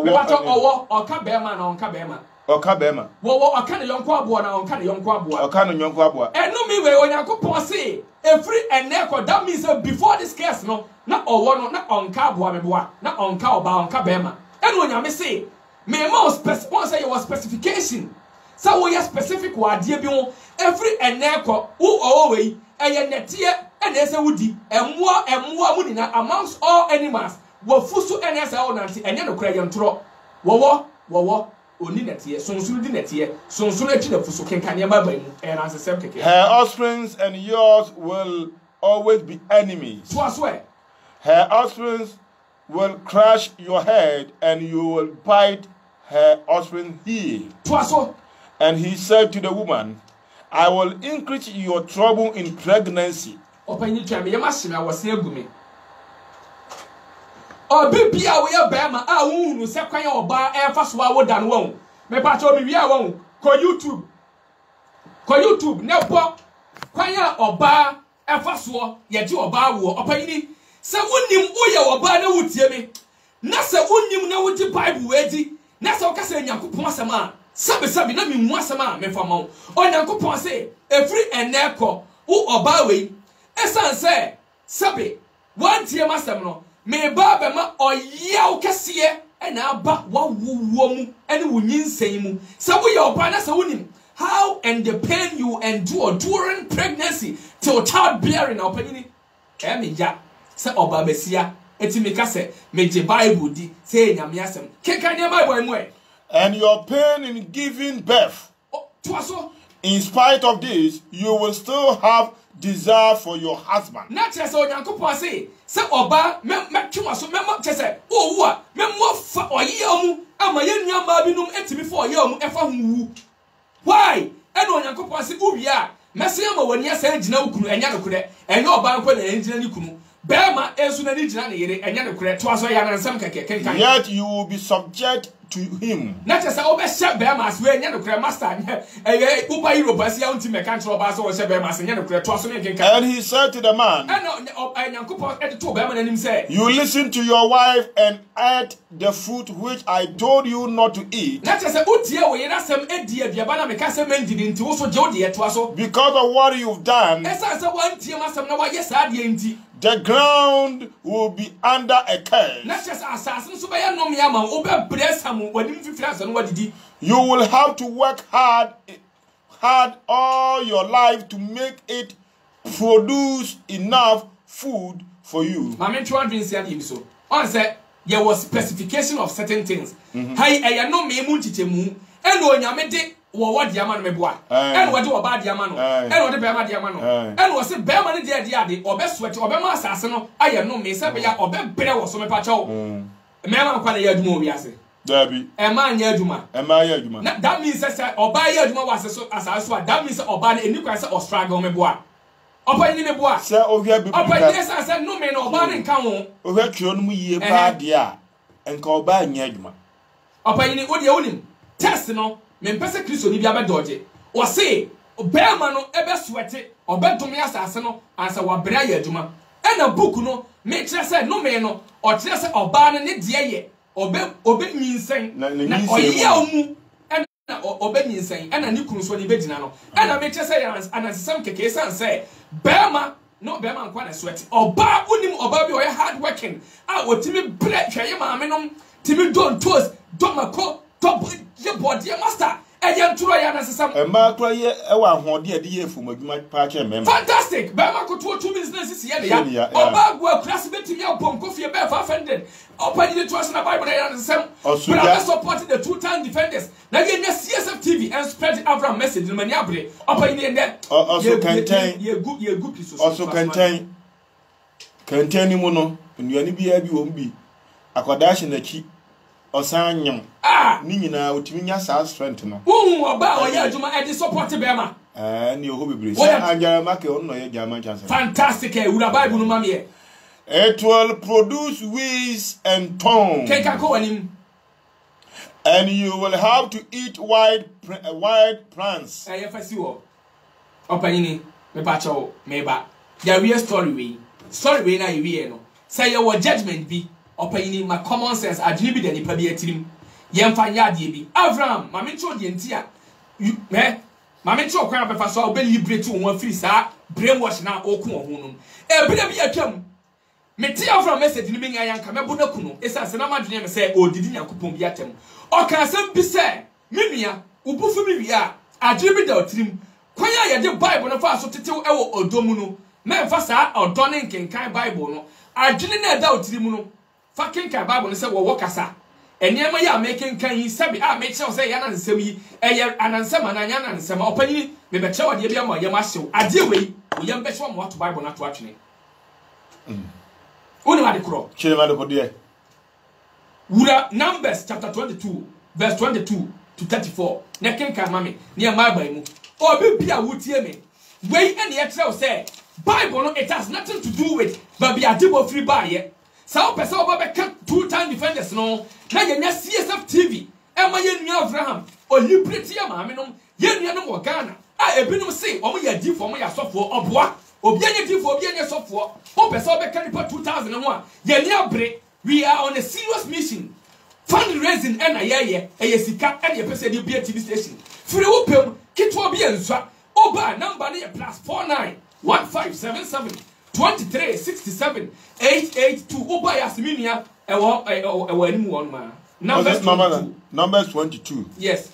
me pa chaw owo o ka be ma na on ka be ma Oka bema. Wo aka ne yonko aboa na onka ne yonko aboa. Oka no yonko aboa. Enu mi we onyankopon say every eneko that means before this case no na owo no na onka aboa me boa na onka oba onka bema. Enu onyame say me ma sponsor your specification. So we are specific word bi ho every eneko wo owo we eye netie ene se wudi emmoa mu nina amongst all animals wo fusu ene se wo nanti enye no kra yentro wo oni netie sonsun di netie sonsun echi na fusu kenkan ye ba mu e na asesem keke. Her offsprings and yours will always be enemies. So aswe her offsprings will crush your head and you will bite her offspring heel. So aso. And he said to the woman, I will increase your trouble in pregnancy. Opanyi twa me yemahye na wose agumi. Obibia we bema a wunu se kwan oba e fa so a woda no won. Me pa cho me wi a won ko YouTube ne po kwan a oba e fa so ye ji oba wo opanyi se wonim wo ye oba na wutie me. Na se wonim na wuti Bible wedi. Na se okasa Nyankopon asem a sabi na mi mu asem a me fama wo. Onyankopon se every eneko wo oba we esan se sabi wantie masem no me ba be ma oyaw kese e na aba wa wuwo mu ene wunyinsɛn mu se wo ye oba na se wonim how and the pain you endure during pregnancy till childbearing opanini me ja se oba besia etimi ka se me je Bible di se nyame asem kenkan ne Bible mu e. And your pain in giving birth. In spite of this, you will still have desire for your husband. Na chese onyankopon se oba me twa so me chese owu a me mo fa oye omu ama ye nua ma binum etimi fa oye omu efa hu. Why? Eno onyankopon se uwi a mese ama wani asa gina ukunu enya no kure enya oba nko na engina ni kunu. Bema ensu na ni gina na yere enya no kure to aso ya na nsam keke kenkan. Yet you will be subject to him. Not just over shep bemas when you know master. Upa Europe as you to make control bas or shep bemas and you know. And he said to the man, you listen to your wife and eat the fruit which I told you not to eat. Not just a utia way that's some idea the abana make us amended into also jodi at waso. Because of what you've done, as a one team as no yes I didn't. The ground will be under a curse. Not just assassins so by no yama over bless him when him 50,000 what did he? You will have to work hard all your life to make it produce enough food for you. My men 200 him so. On said there was specification of certain things. Hey, I no me munchitemu and when yamete what diamond me boa and what do about diamano and what the bema diamano and was it bema ni dia or best sweat or bema assassino I am no me sabe ya or be better was so me pacho me ma kwa na yaduma wi ase Dabi e ma nya aduma that means say oba yaduma was so asaso that means oba na eni kwa say o struggle me boa oba ni me boa say ohia bibi oba ni say no me no oba ni nka ho ohia twiro no mu yie pa dia enka oba nya aduma oba ni wo dia wonim test no me mpese Kristo ni bia be doje o se obema no ebe swete obedome asase no ansa wa bra ya aduma ena book no me kire se no me no o kire se oba no ne de ye obe nyinsen na oye omu ena obe nyinsen ena ni kunu so ni begina no ena me kire se anansesam keke san se bema no bema nkwa na swete oba unim oba bi o hard working a otimi bre hweye maame no timi don toast domako top ye body master eya nturo ya na sesam ma kura ye ewa ahode ade ye fom adwuma pa che mema fantastic ba ma ko to business ye ya oba gwa class betimi abom ko fie be 500 open the trust na Bible ya na sesam but I support the two-time defenders na ye na CSF TV and spread the Abraham message no mani abre open the there also contain ye good piece also contain mu no nnuane bia bi wo bi akwada hye na chi osanyam ni nyina otimi nya sa strength no oba oya adwuma e dey support bema ni oho bebre say anjara make onno ye jama chance fantastic e wura Bible no ma me it will produce weeds and thorns and you will have to eat wild plants fasi wo opanyini me pa chawo me ba there real story we na ye we no say your judgment be opanyini my common sense adwene bi da nipa bi atirim yɛmfa nyɛ adeɛ bi Abraham ma mentro de ntia ma mentro kwan abefa so obe liberate wo afiri saa brainwash na oku wo ho no ebile bi atwam meti Abraham message ni bi nya yanka mebo na kuno esa se na madwene me se odidi Nyankopɔn bi atem ɔka asɛm bi se menua ubufu mi wi a adwene bi da otirim kwan a yɛde Bible no fa so tetew ɛwɔ odomu no memfa saa ɔdɔ ne nkenkan Bible no adwene na da otirim no fa kenkan Bible no se wo kasa enema ya making kan yi sabi a make sure say ya na nsem yi eye anansem ananya na nsem opanyini me be chewa de bia ma ye ma hyew ade wei wo yem be chewa mo to Bible na to atwene oni ma de kro chire ma de ko de wura Numbers chapter 22 verse 22 to 34 na kenkan mame ne ma ba mu obi bia wutie me wei ene ye tell say Bible no it has nothing to do with baby adebo free ba ye sao pesa oba be cut two-time defenders no na yenya CSF TV ema yenu Abraham o liberty ya maame no yenu no mo Ghana a ebinom say omo ya difo omo ya sofo oboa obi anya difo obi anya sofo o pesa oba cut 2000 no a yeni abre we are on a serious mission fundraising na yeye sika na pesa de bia TV station free wo pem kitwa bia nswa oba number na +49 1577 2367 882 Oba Yasminia ewo animu on ma Numbers 22 yes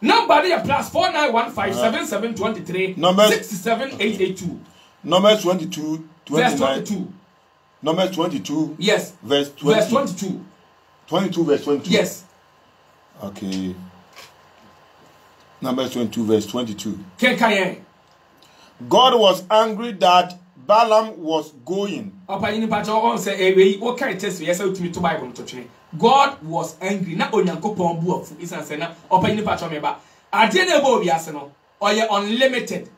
number there +49157723 67882 Numbers 22 verse 22 Numbers 22 yes verse 22 22 verse 22 yes okay Numbers 22 verse 22 God was angry that Balaam was going. God was angry. Na Onyankopon bu afu isanse na opanyini pacho meba. Ade na ebo obi ase no. Oye unlimited.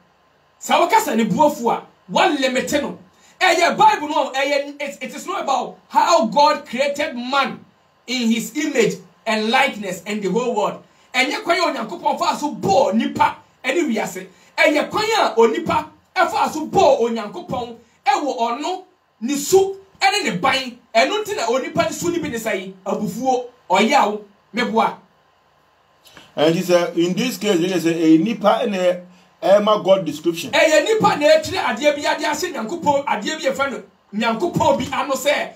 Sa wakasa ne bu afu a one limited no. Bible no it is not about how God created man in his image and likeness and the whole world. Enye kwan Onyankopon fa so bo nipa ene wiase. Kwan a onipa efa so bo Onyankopon ewo ono ni su ene ne ban eno nti na onipa ni su ni bi ne sai abufuo oyawo meboa. And he said in this case he say a nipa ene ema God description. Nipa na etire ade bi ade ase Nyankopon ade bi efa no Nyankopon bi ano say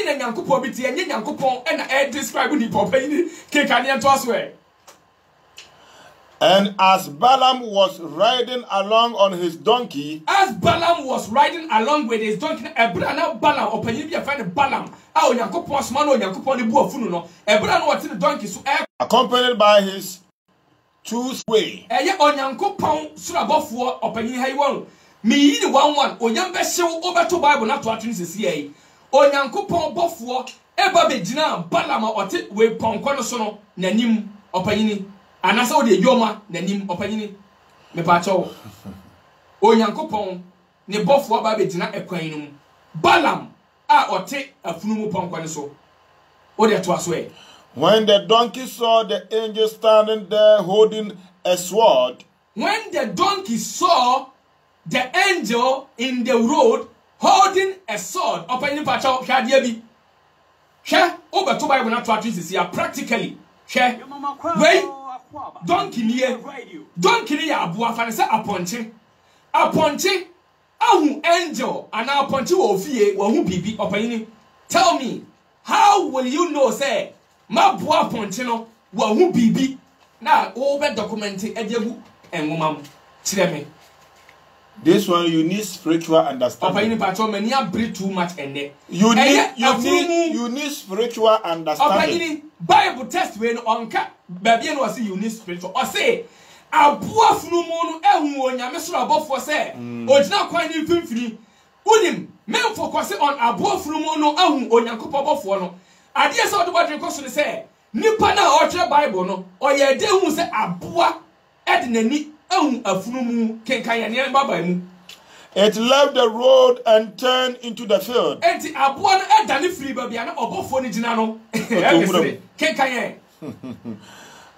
na Nyankopon bi tie nye Nyankopon ena describe ni papa ni kekane ento aso And as Balaam was riding along on his donkey, with his donkey, Balaam opanyini bi afa ne Balaam a Onyankopon asma na Onyankopon ne bu afunu no no wate ne donkey so accompanied by his two sway. Onyankopon surabofo opanyini ha yiwon me yi ni 11 onyam be hyew obeto Bible na to atwene sesi yi Onyankopon bofo eba be gina Balaam ote we ponko no so no nanim opanyini anasa o de yoma nanim opanyini me pa cho Onyankopon ne bofo aba be gina ekwan no Balaam a ote afunu mu ponko ne so o de to aso e. When the donkey saw the angel standing there holding a sword, when the donkey saw the angel in the road holding a sword, opanyini pa cho hwa dia bi hwa obeto Bible na to atwene sisi practically hwa wait donkey ni ya abuwa fa ne se aponche ahu angel ana aponche wo fie wo hu bibi opanyini tell me how will you know say ma bua aponche no wo hu bibi na wo be document edegu enwoma kire me. This one you need spiritual understanding. Opanyini pacho many breathe too much ene you need spiritual understanding. Opanyini Bible test we no onka baby no say you need spiritual or say abua funu mu no ehu onyame soro abofo say ogina kwan ni finfini unim men focus on abua funu mu no ehu onyankopɔ abofo no ade say odobodre ko so ne say nipa na o tire Bible no oye de hu say abua edinani ehu afunu mu kenkan ya ne baba mu. It left the road and turned into the field. Enti abua no edane free baby na obofo ni gina no kenkan ya.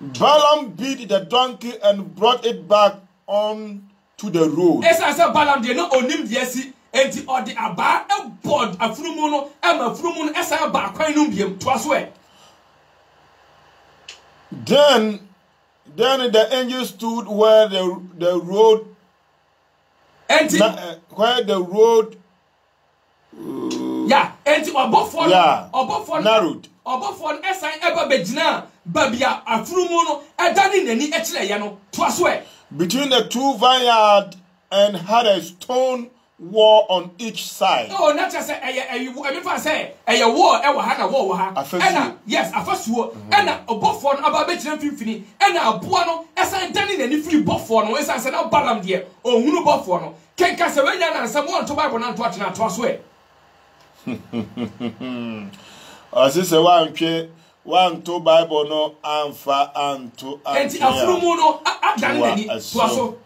Balaam beat the donkey and brought it back on to the road. Esa say Balaam de no onim de asi enti odi aba e board afurumu no ema afurumu no esa ba kwan no biem to aso e. Then the angel stood where the road where the road enti obofo narrowed. Obofo esan eba begina babia afurumu no edani nani ekireye no toaso e between the two vineyards and had a stone wall on each side. Oh, not just say a war, ever had a war, and yes, a first war, and a buffon about betting fini, and a buono, as I done in any free buffon, as I said, no balam dear, or Munu buffon, can Casavana and someone to Bible and watching our toss way. As is a one to Bible no amfa anto anti afrumuno adan so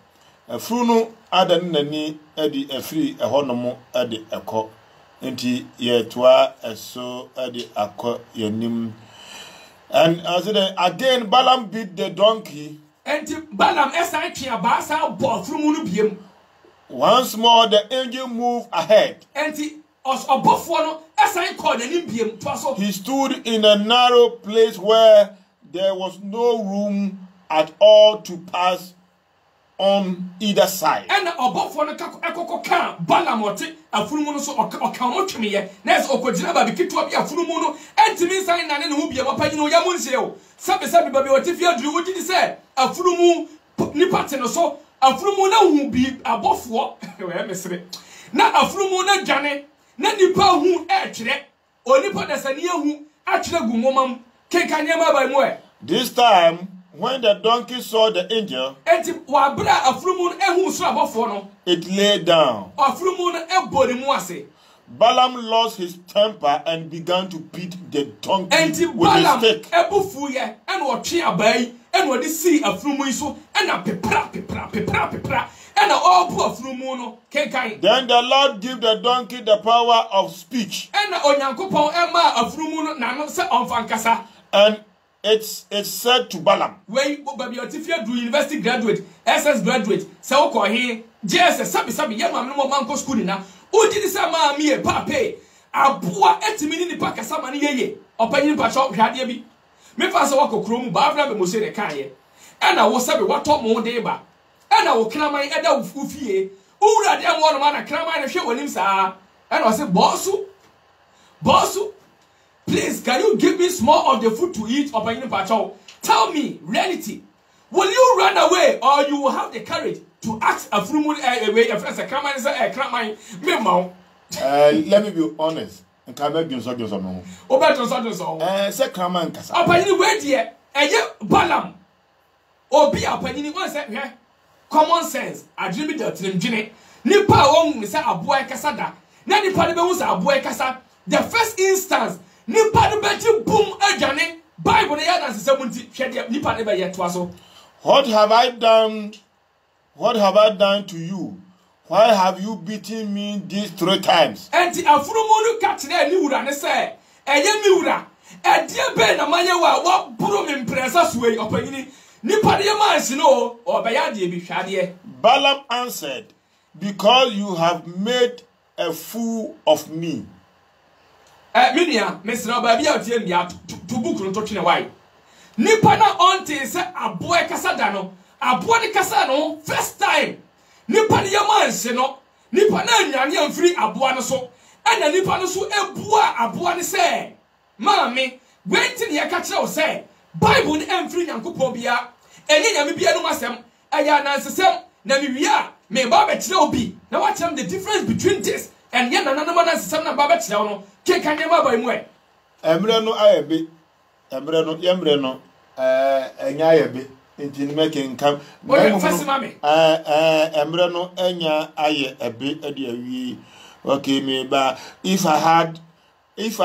afrunu adan nani edi afri ehonomo edi eko enti yetwa eso edi akọ yanim. And as again Balaam beat the donkey. Anti Balaam esan twa ba sa bo afrumunu biem. Once more the angel moved ahead. Anti os obofo no esan call nanim biem toaso. He stood in a narrow place where there was no room at all to pass on either side. And obofo no ekoko kan Balaam ote afurumu no so okan mo twemeye na es okogina ba bikitu abi afurumu no entimi san na ne no biem apanyi no ya munhye o sabe ba bi ote fi aduru wo gidi se afurumu ni pate no so afurumu na hu bi abofo we mesre na afurumu na dwane na nipa hu etwere onipa dasani hu atwere gu momam kenkanya ma ba mu e. This time when the donkey saw the angel, it lay down. Balaam lost his temper and began to beat the donkey with his stick. Then the Lord gave the donkey the power of speech. And it's said to Balaam. When Babiotifia do university graduate, SS graduate, so call him Jesus Sabi young man school now. Who did this man me a pape? A poor 8 minute pack of some money ye. Opinion patch Radiabi. Me pass a walk of chrome, Bavra Mosere Kaye. And I was sabi what top more day ba. And I will clam my head out of Fufie. Who that young one man a cram and show him, sir. And I said, Bossu. Please, can you give me small of the food to eat or tell me, reality. Will you run away or you will have the courage to ask a fruit away a friend? Let me be honest. And come back to something. Oh, better something. Say, Kraman Cassa. Oh, but anyway, dear, and yet Balaam. Oh, be up and one said, common sense. I dream it to them, Jenny. Nipa on Mr. Abuai Casada. Nanny Padabos Abuai Casa. The first instance. Nipa de beti boom ajane Bible na ya na 70 hwede nipa ne be ye to aso. What have I done? What have I done to you? Why have you beaten me these 3 times? Enti afurumu no ka kire ni wura ne se eye mi wura e die be na manye wa buru mi mpresa suwe opanyini nipa de ma ansi no obeya de bi hwade. Balaam answered, because you have made a fool of me. Minia, Mr. Babia Timbia to book to twine why. Nipana onte se aboy kasadano, aboy kasano, first time. Nipani yaman seno, Nipana nyan free abuano so, and a nipano so ebua abuani se. Mammy, waiting ya catch out say, Bible and free and kupobia, and then Yamibia no masem, Ayana sem, Namibia, may Babet no be. Now watch them the difference between this and yet another man as some Babet no. Kanyama by mwe. Emreno ayabe. Emreno yemreno enyayabe. Inti making come. First mami. Emreno enya aye ebe edi awi. Okay me ba if I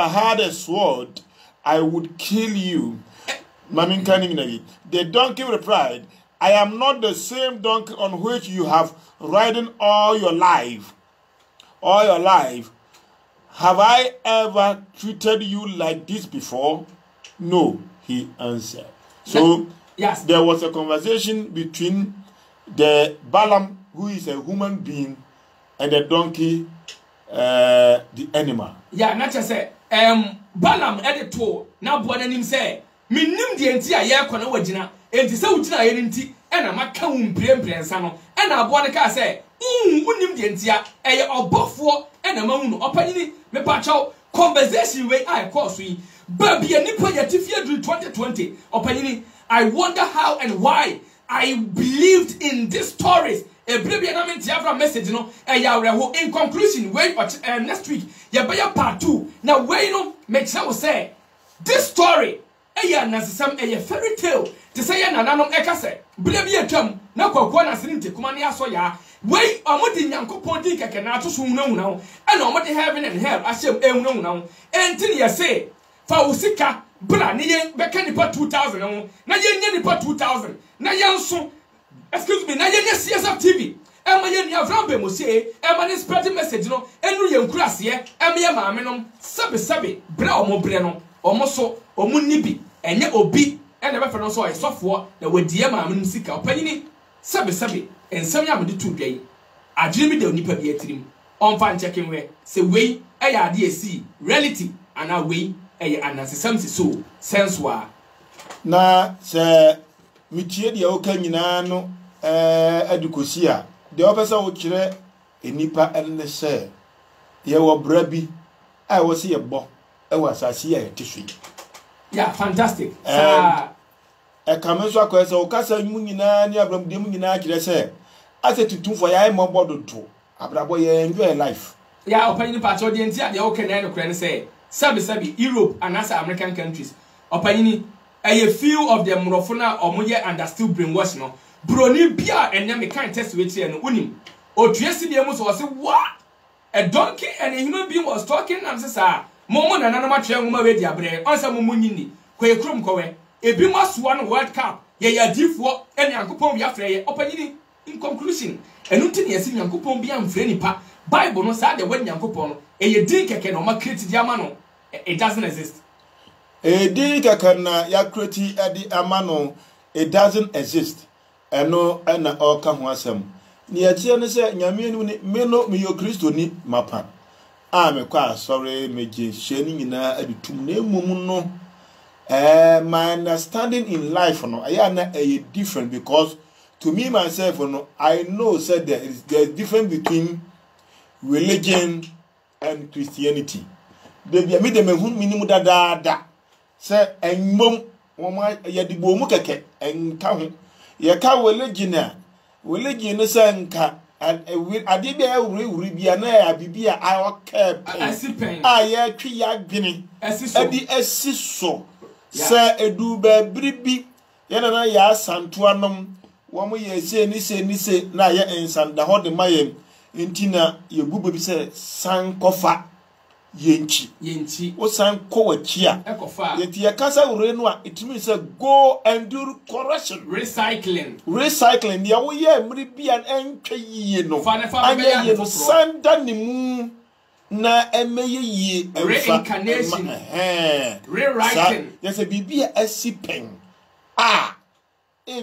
had a sword I would kill you. Mami kaning na. The donkey replied, I am not the same donkey on which you have ridden all your life. All your life. Have I ever treated you like this before? No, he answered. So, yes, there was a conversation between the Balaam, who is a human being, and the donkey, the animal. Yeah, not just say, Balaam editor, now born him say, Minim the enti a ye kwana wagina enti se wugina ye nti ena maka wo mpremprensa no ena abo ne ka se unim the enti a eye obofo ena ma hunu opanyini me pa chaw conversation we I course yi baby anipa yatifia du 2020 opanyini I wonder how and why I believed in these stories. A baby and I mean message no in conclusion wait next week ya be part 2 now where you know make sure say this story nasisam fairy tale to say nananom ekase baby atwam na kwakwa na sinte kuma ne aso ya wei omodi nyankopon di keke na to so hunahuna and omodi heaven and hell ashem ehunahuna enti ne say fa usika bra ne yen beka nipa 2000 na yen nya nipa 2000 na yanso excuse me na yen CSF TV ema yen ya vrambe mo say ema ne spread message no enu yen kurase ema ye maame nom sabe bra omo bre no omo so omo nibi enye obi ena be fe no so esofo na wadie maame no sika opanyini sabe ensem ya me de tu dwai agire mi de onipa bi atirim onfa checking we say we eya ade esi reality ana we eya anasesam si so sense wa na se mitie de o kan nyina no adukosi a de opesa wo kire enipa enne se ye wo bra bi a wo se ye bo e wo asase ya yetisui yeah fantastic kamenso akwese o kasa mu nyina ni abram de mu nyina kire se ase tutumfo ya mo bodoto abrabo ye enjoy life yeah opanyini pato de ntia de o kan na kure ne se sabi Europe and as American countries opanyini a few of them murofuna omoye and still brainwash no broni bia enya me kan test with here no unim otuesi de mu so say what a donkey and a human being was talking and say sir momo na nanoma twa nwoma we di abre onsa momo nyini koye krom kowe ebi masoa no World Cup ye yadifo ene yankopon bia frɛ ye opanyini in conclusion enu tin yesi yankopon bia mfrɛ nipa Bible no sa de wan yankopon no eye din keke no ma create di ama no it doesn't exist. Din keke na ya create edi ama no it doesn't exist. Eno na oka ho asem. Ni atie no se nyame enu ni me no me yo Kristo ni mapa. Me kwa sorry meje hye ni nyina abitum na emum no my understanding in life no aya na different because to me myself no I know said there's difference between religion and Christianity. Baby me dem ehun minimum da se enmom woma yadibo mu keke enka ho ye ka religion no se nka ade bia wuri bia na ya bibia pen ya twi ya gwene edi asiso se edu ba bribi ye na ya santo anom wo mo ye se ni se na ye ensanda ho de mayem ntina ye gubo bi se sankofa yenchi o sanko wachia ekofa yeti ya kasa wure no a it means go and do correction recycling ya wo ye mri bia entwe yiye no anya ye no sanda ni mu na emeye yie reincarnation rewriting yes a bibia asipen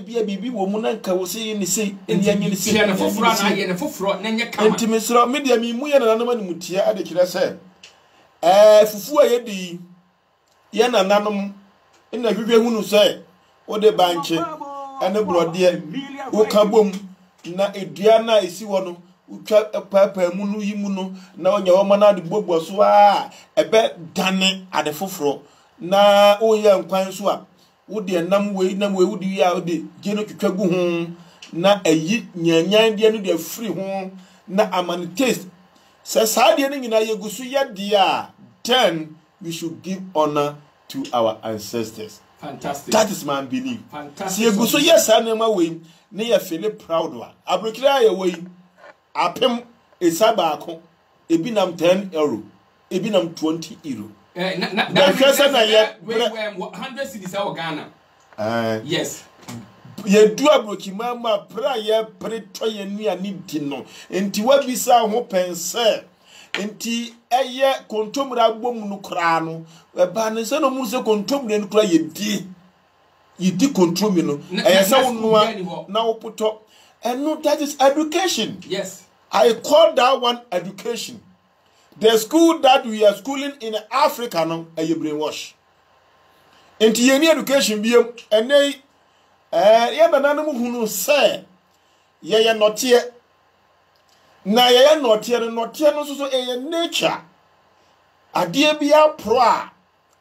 bia bibi wo mu na nka wo se ni se enye ni se na foforo na ye na foforo na nye kama intimisro media mi mu ye na nanoma ni mutia ade kire se fufu ayedi ye na nanom ina hwehwe hunu se wo de banche ene brode wo kabom na edua na esi wo no utwa papa mu no yimu no na onya wo mana de gbogbo so ebe dane ade foforo na oye nkwan so a wo de nam we wo de ya wo de geno twetwa gu ho na ayi nyanyan de no de free ho na amani taste se saade ni nyina yegusu ye dia then we should give honor to our ancestors. Fantastic. That is my belief. Fantastic. Si yegusu ye sanema we ne ye feel proud wa abrokira ye we apem esaba akon ebi nam 10 euro ebi nam 20 euro that question na ye 100 cities in Ghana. Yes. Ye do abroki mama pra ye preto ye nua ni di no enti wa bisa ho pense enti eye kontomra bom no kra no ba ne se no mu se kontomra no kra ye di kontomi no eye se wonua na wopoto eno that is education. Yes, I call that one education. The school that we are schooling in Africa no eye brainwash enti ye ni education biem enei ye nananom hunu se ye notie na ye notie no so ye nature ade bia pro a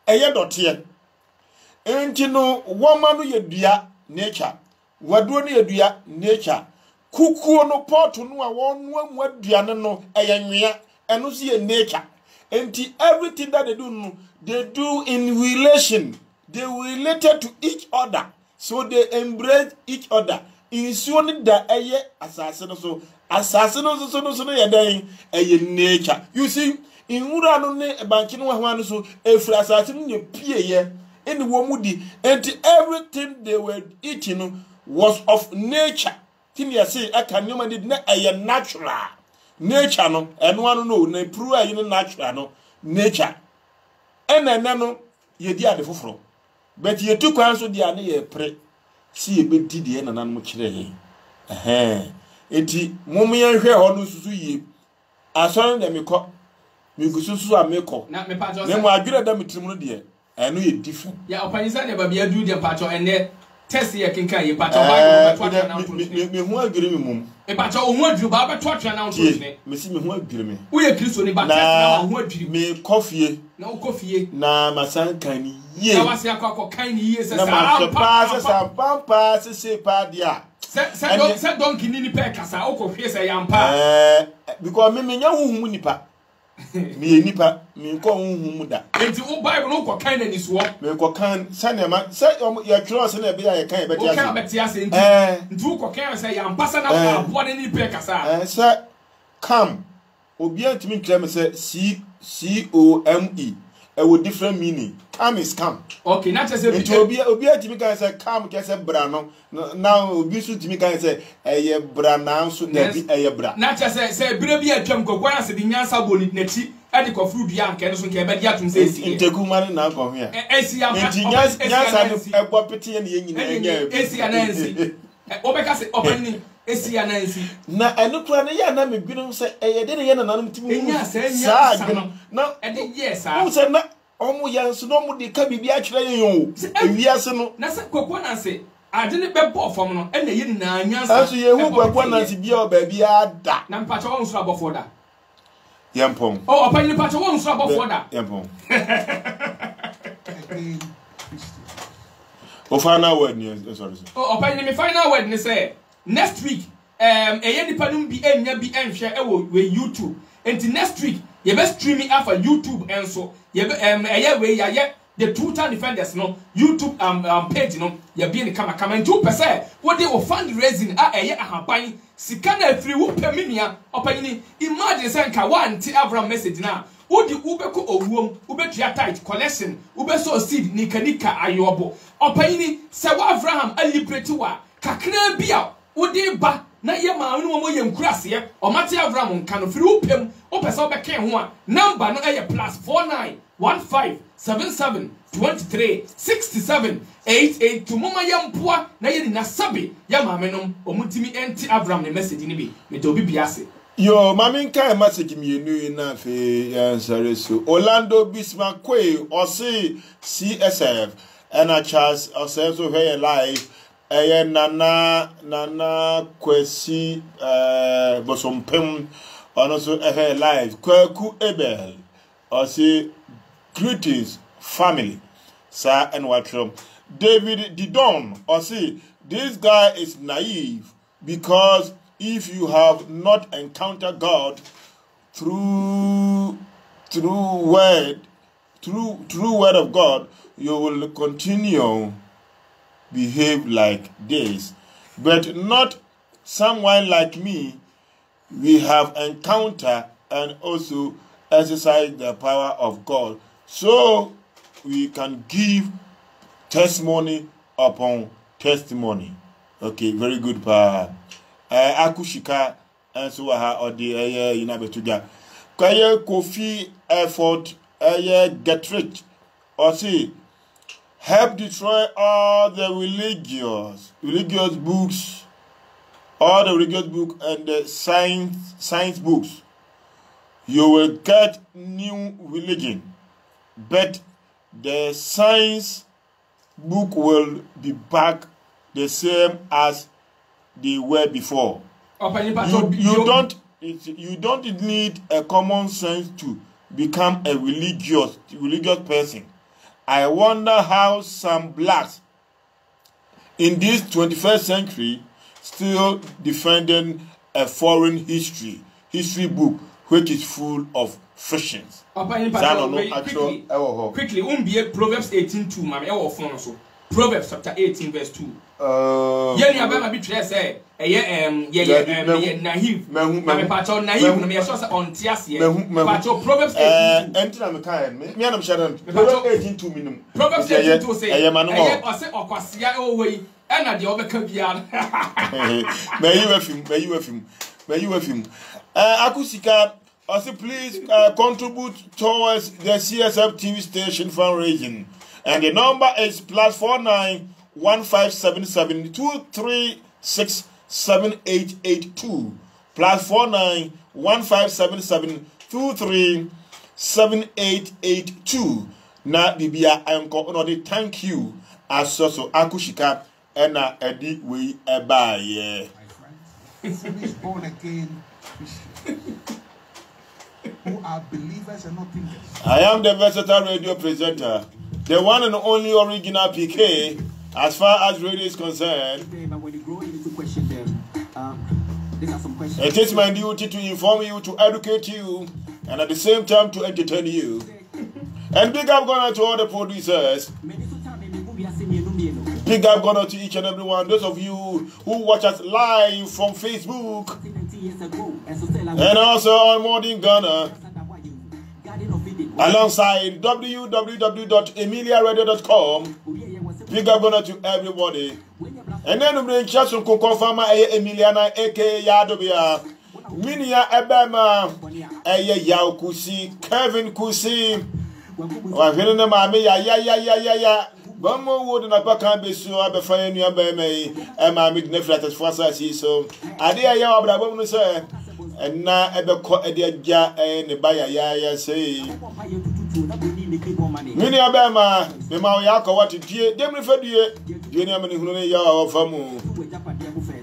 ye dotie enti no woma no ye dua nature waduo no ye dua nature kukuo no pot no a wonu amu aduane no ye nwea eno so ye nature enti everything that they do in relation. They related to each other, so they embrace each other. In soon that assassin so nature. You see, in Urano banking one so if assassin you peer in the womudi, and everything they were eating was of nature. Tin ya say I can human did not a natural nature no, and one no, na prove a natural no nature. And then no, ye dear the fufro. But ye took one so dear ye pray. See a bit did ye and an much lay. Eti, Mummy and her on to ye. I saw them me call me go so a meko. Not me patch. Then I get them to dear. I know you're different. Yeah, upon his never be a do their patch and there. Test ye can carry patch me who agree mum. A patch of what you barber touch announcement. Missy me who agree me. We are Christian, but what me coffee. No coffee. Na my son can ye. I was a kind years as a pampas, say padia. Said don't give any peckers. I will face a young pa. Because me young nipa. Me nipa, me call muda. Into all Bible, no kind in this work. Me can Sanema, say your cross and a beer, I can't bet yes. Two cocaine say, I'm passing out what any peckers. Sir, come. Obedient to me, Clement said COME. A with different meaning. Come is come. Okay, not as if it will be to me can say come get a brano. Now be to me can say a brana so that a bra. Not as say Brabby a jump go once the Yansa bonnet neti at the fruit young Kenson Cabadiatum says in Tecuman now come here. Yes, a property and the Nancy. Obecas opening. Na eno kura na ya na me gbinom se e de ye na nanum timi nya no e de yes ah o se na omo yanso no mo de ka bibia akire yen o ewiase no na se kokko na se ade ne bebo fom no e na ye na nyansa aso ye hu kokko na se bia o ba bia da na mpacha won so abofo da yempom oh opani mpacha won so abofo da yempom o final word ni sorry oh opani me final word ni say next week, any panum be enya be enhwe we YouTube. And next week, you be streaming after YouTube and so you be the total defenders no YouTube page no you be in the come and 2% what they will fundraising ahaban sikana free wo peminia opani imagine say nka one ti Abraham message na odi ubeko owuom ubetua tight collection ubeso seed nika ayobo opani say Abraham a liberate wa kakra bia odi ba na ye ma no mo ye nkurase o mate Abraham nka no firi upem o pese obeke ho a number no eye +491577236788 to mama yampoa na ye ni nasabe ya ma menom o mutimi enti Abraham ne message ni bi me to bi biase yo mama nka message mi enu na fe answer so Orlando Bismarck Kwe o se CSF and Charles o se so here live nana kwesi bosompem also live kwaku ebel or say greetings family sir and watchum David Didon or say this guy is naive because if you have not encountered God through word of God you will continue behave like this, but not someone like me. We have encountered and also exercised the power of God, so we can give testimony upon testimony. Okay, very good. Akushika and so or the inabetuga. Kaya Kofi effort get rich or see. Help destroy all the religious books, all the religious books and the science books. You will get new religion, but the science book will be back the same as they were before. You don't need a common sense to become a religious person. I wonder how some blacks in this 21st century still defending a foreign history book which is full of fictions. Quickly, Proverbs 18:2, mama, so Proverbs chapter 18 verse 2. Yeah, you have be try say naive. Me pacho naive no me so say on tiasie. Pacho Proverbs 18:2. Entina me kan me anam shadan. Proverbs 18:2 minimum. Proverbs 18:2 say eye ose okwasia e wo yi e na de obeka bia. May you have him. Akusika, also please contribute towards the CSF TV station fundraising. And the number is +49 1577 236 7882. +49 1577 236 7882. Na bibia enko no de thank you asoso Akushika ena edi we eba ye. Foolish born again who are believers and not thinkers. I am the versatile radio presenter, the one and only original PK, as far as radio is concerned. But when you grow, you need to question them. These are some questions. It is my duty to inform you, to educate you, and at the same time to entertain you. And big up going to all the producers. Big up going to each and every one. Those of you who watch us live from Facebook. And also on Modern Ghana. Alongside www.emiliaradio.com. Big up going to everybody. And then we bring just to confirm Emiliana aka Yadobia. Minia Ebema. Yao Kusi. Kevin Kusi. Wahene mama ya Gomo wood na paka besu abefa nua ba mai e ma me ne flatters for asasi so ade ya ya abrabom no say na ebekọ ade agya ne ba ya say mini abema me ma ya akọ wati die demri fadue die ne amene hunu ne ya ofa mu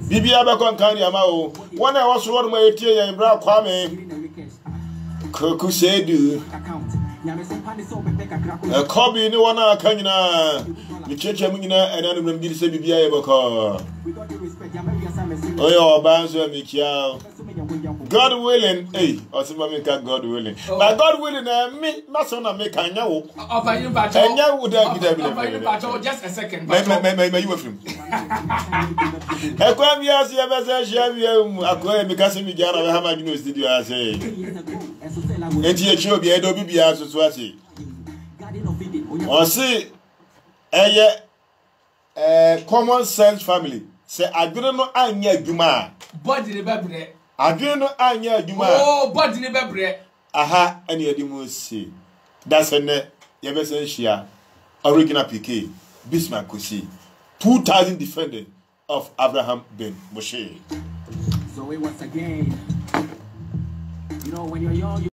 bibia bekọ nkan ya ma o wona e wosoro no ma etie ya bra kwa me koku sedu a copy ni wana kanyina ni cheche mungina enanu mnamgiri se bibia ye boko oyo banzo mikia God willing osima me ka God willing but God willing me na so na me kanya wo ofanyin bacho enya wo da just a second me you afim ekwa bia se be se hia bia mu akwa me ka se mi jara be ha ma gino studio ase enti echi obi edo bibia so ase on see common sense family say adwene no anya adwuma body ne bebre adwene no anya adwuma body ne bebre aha ene yedi mu see that's ne ye be say shia original PK Bismarck Kusi 2000 defendant of Abraham Ben Moshe. So once again, when you're young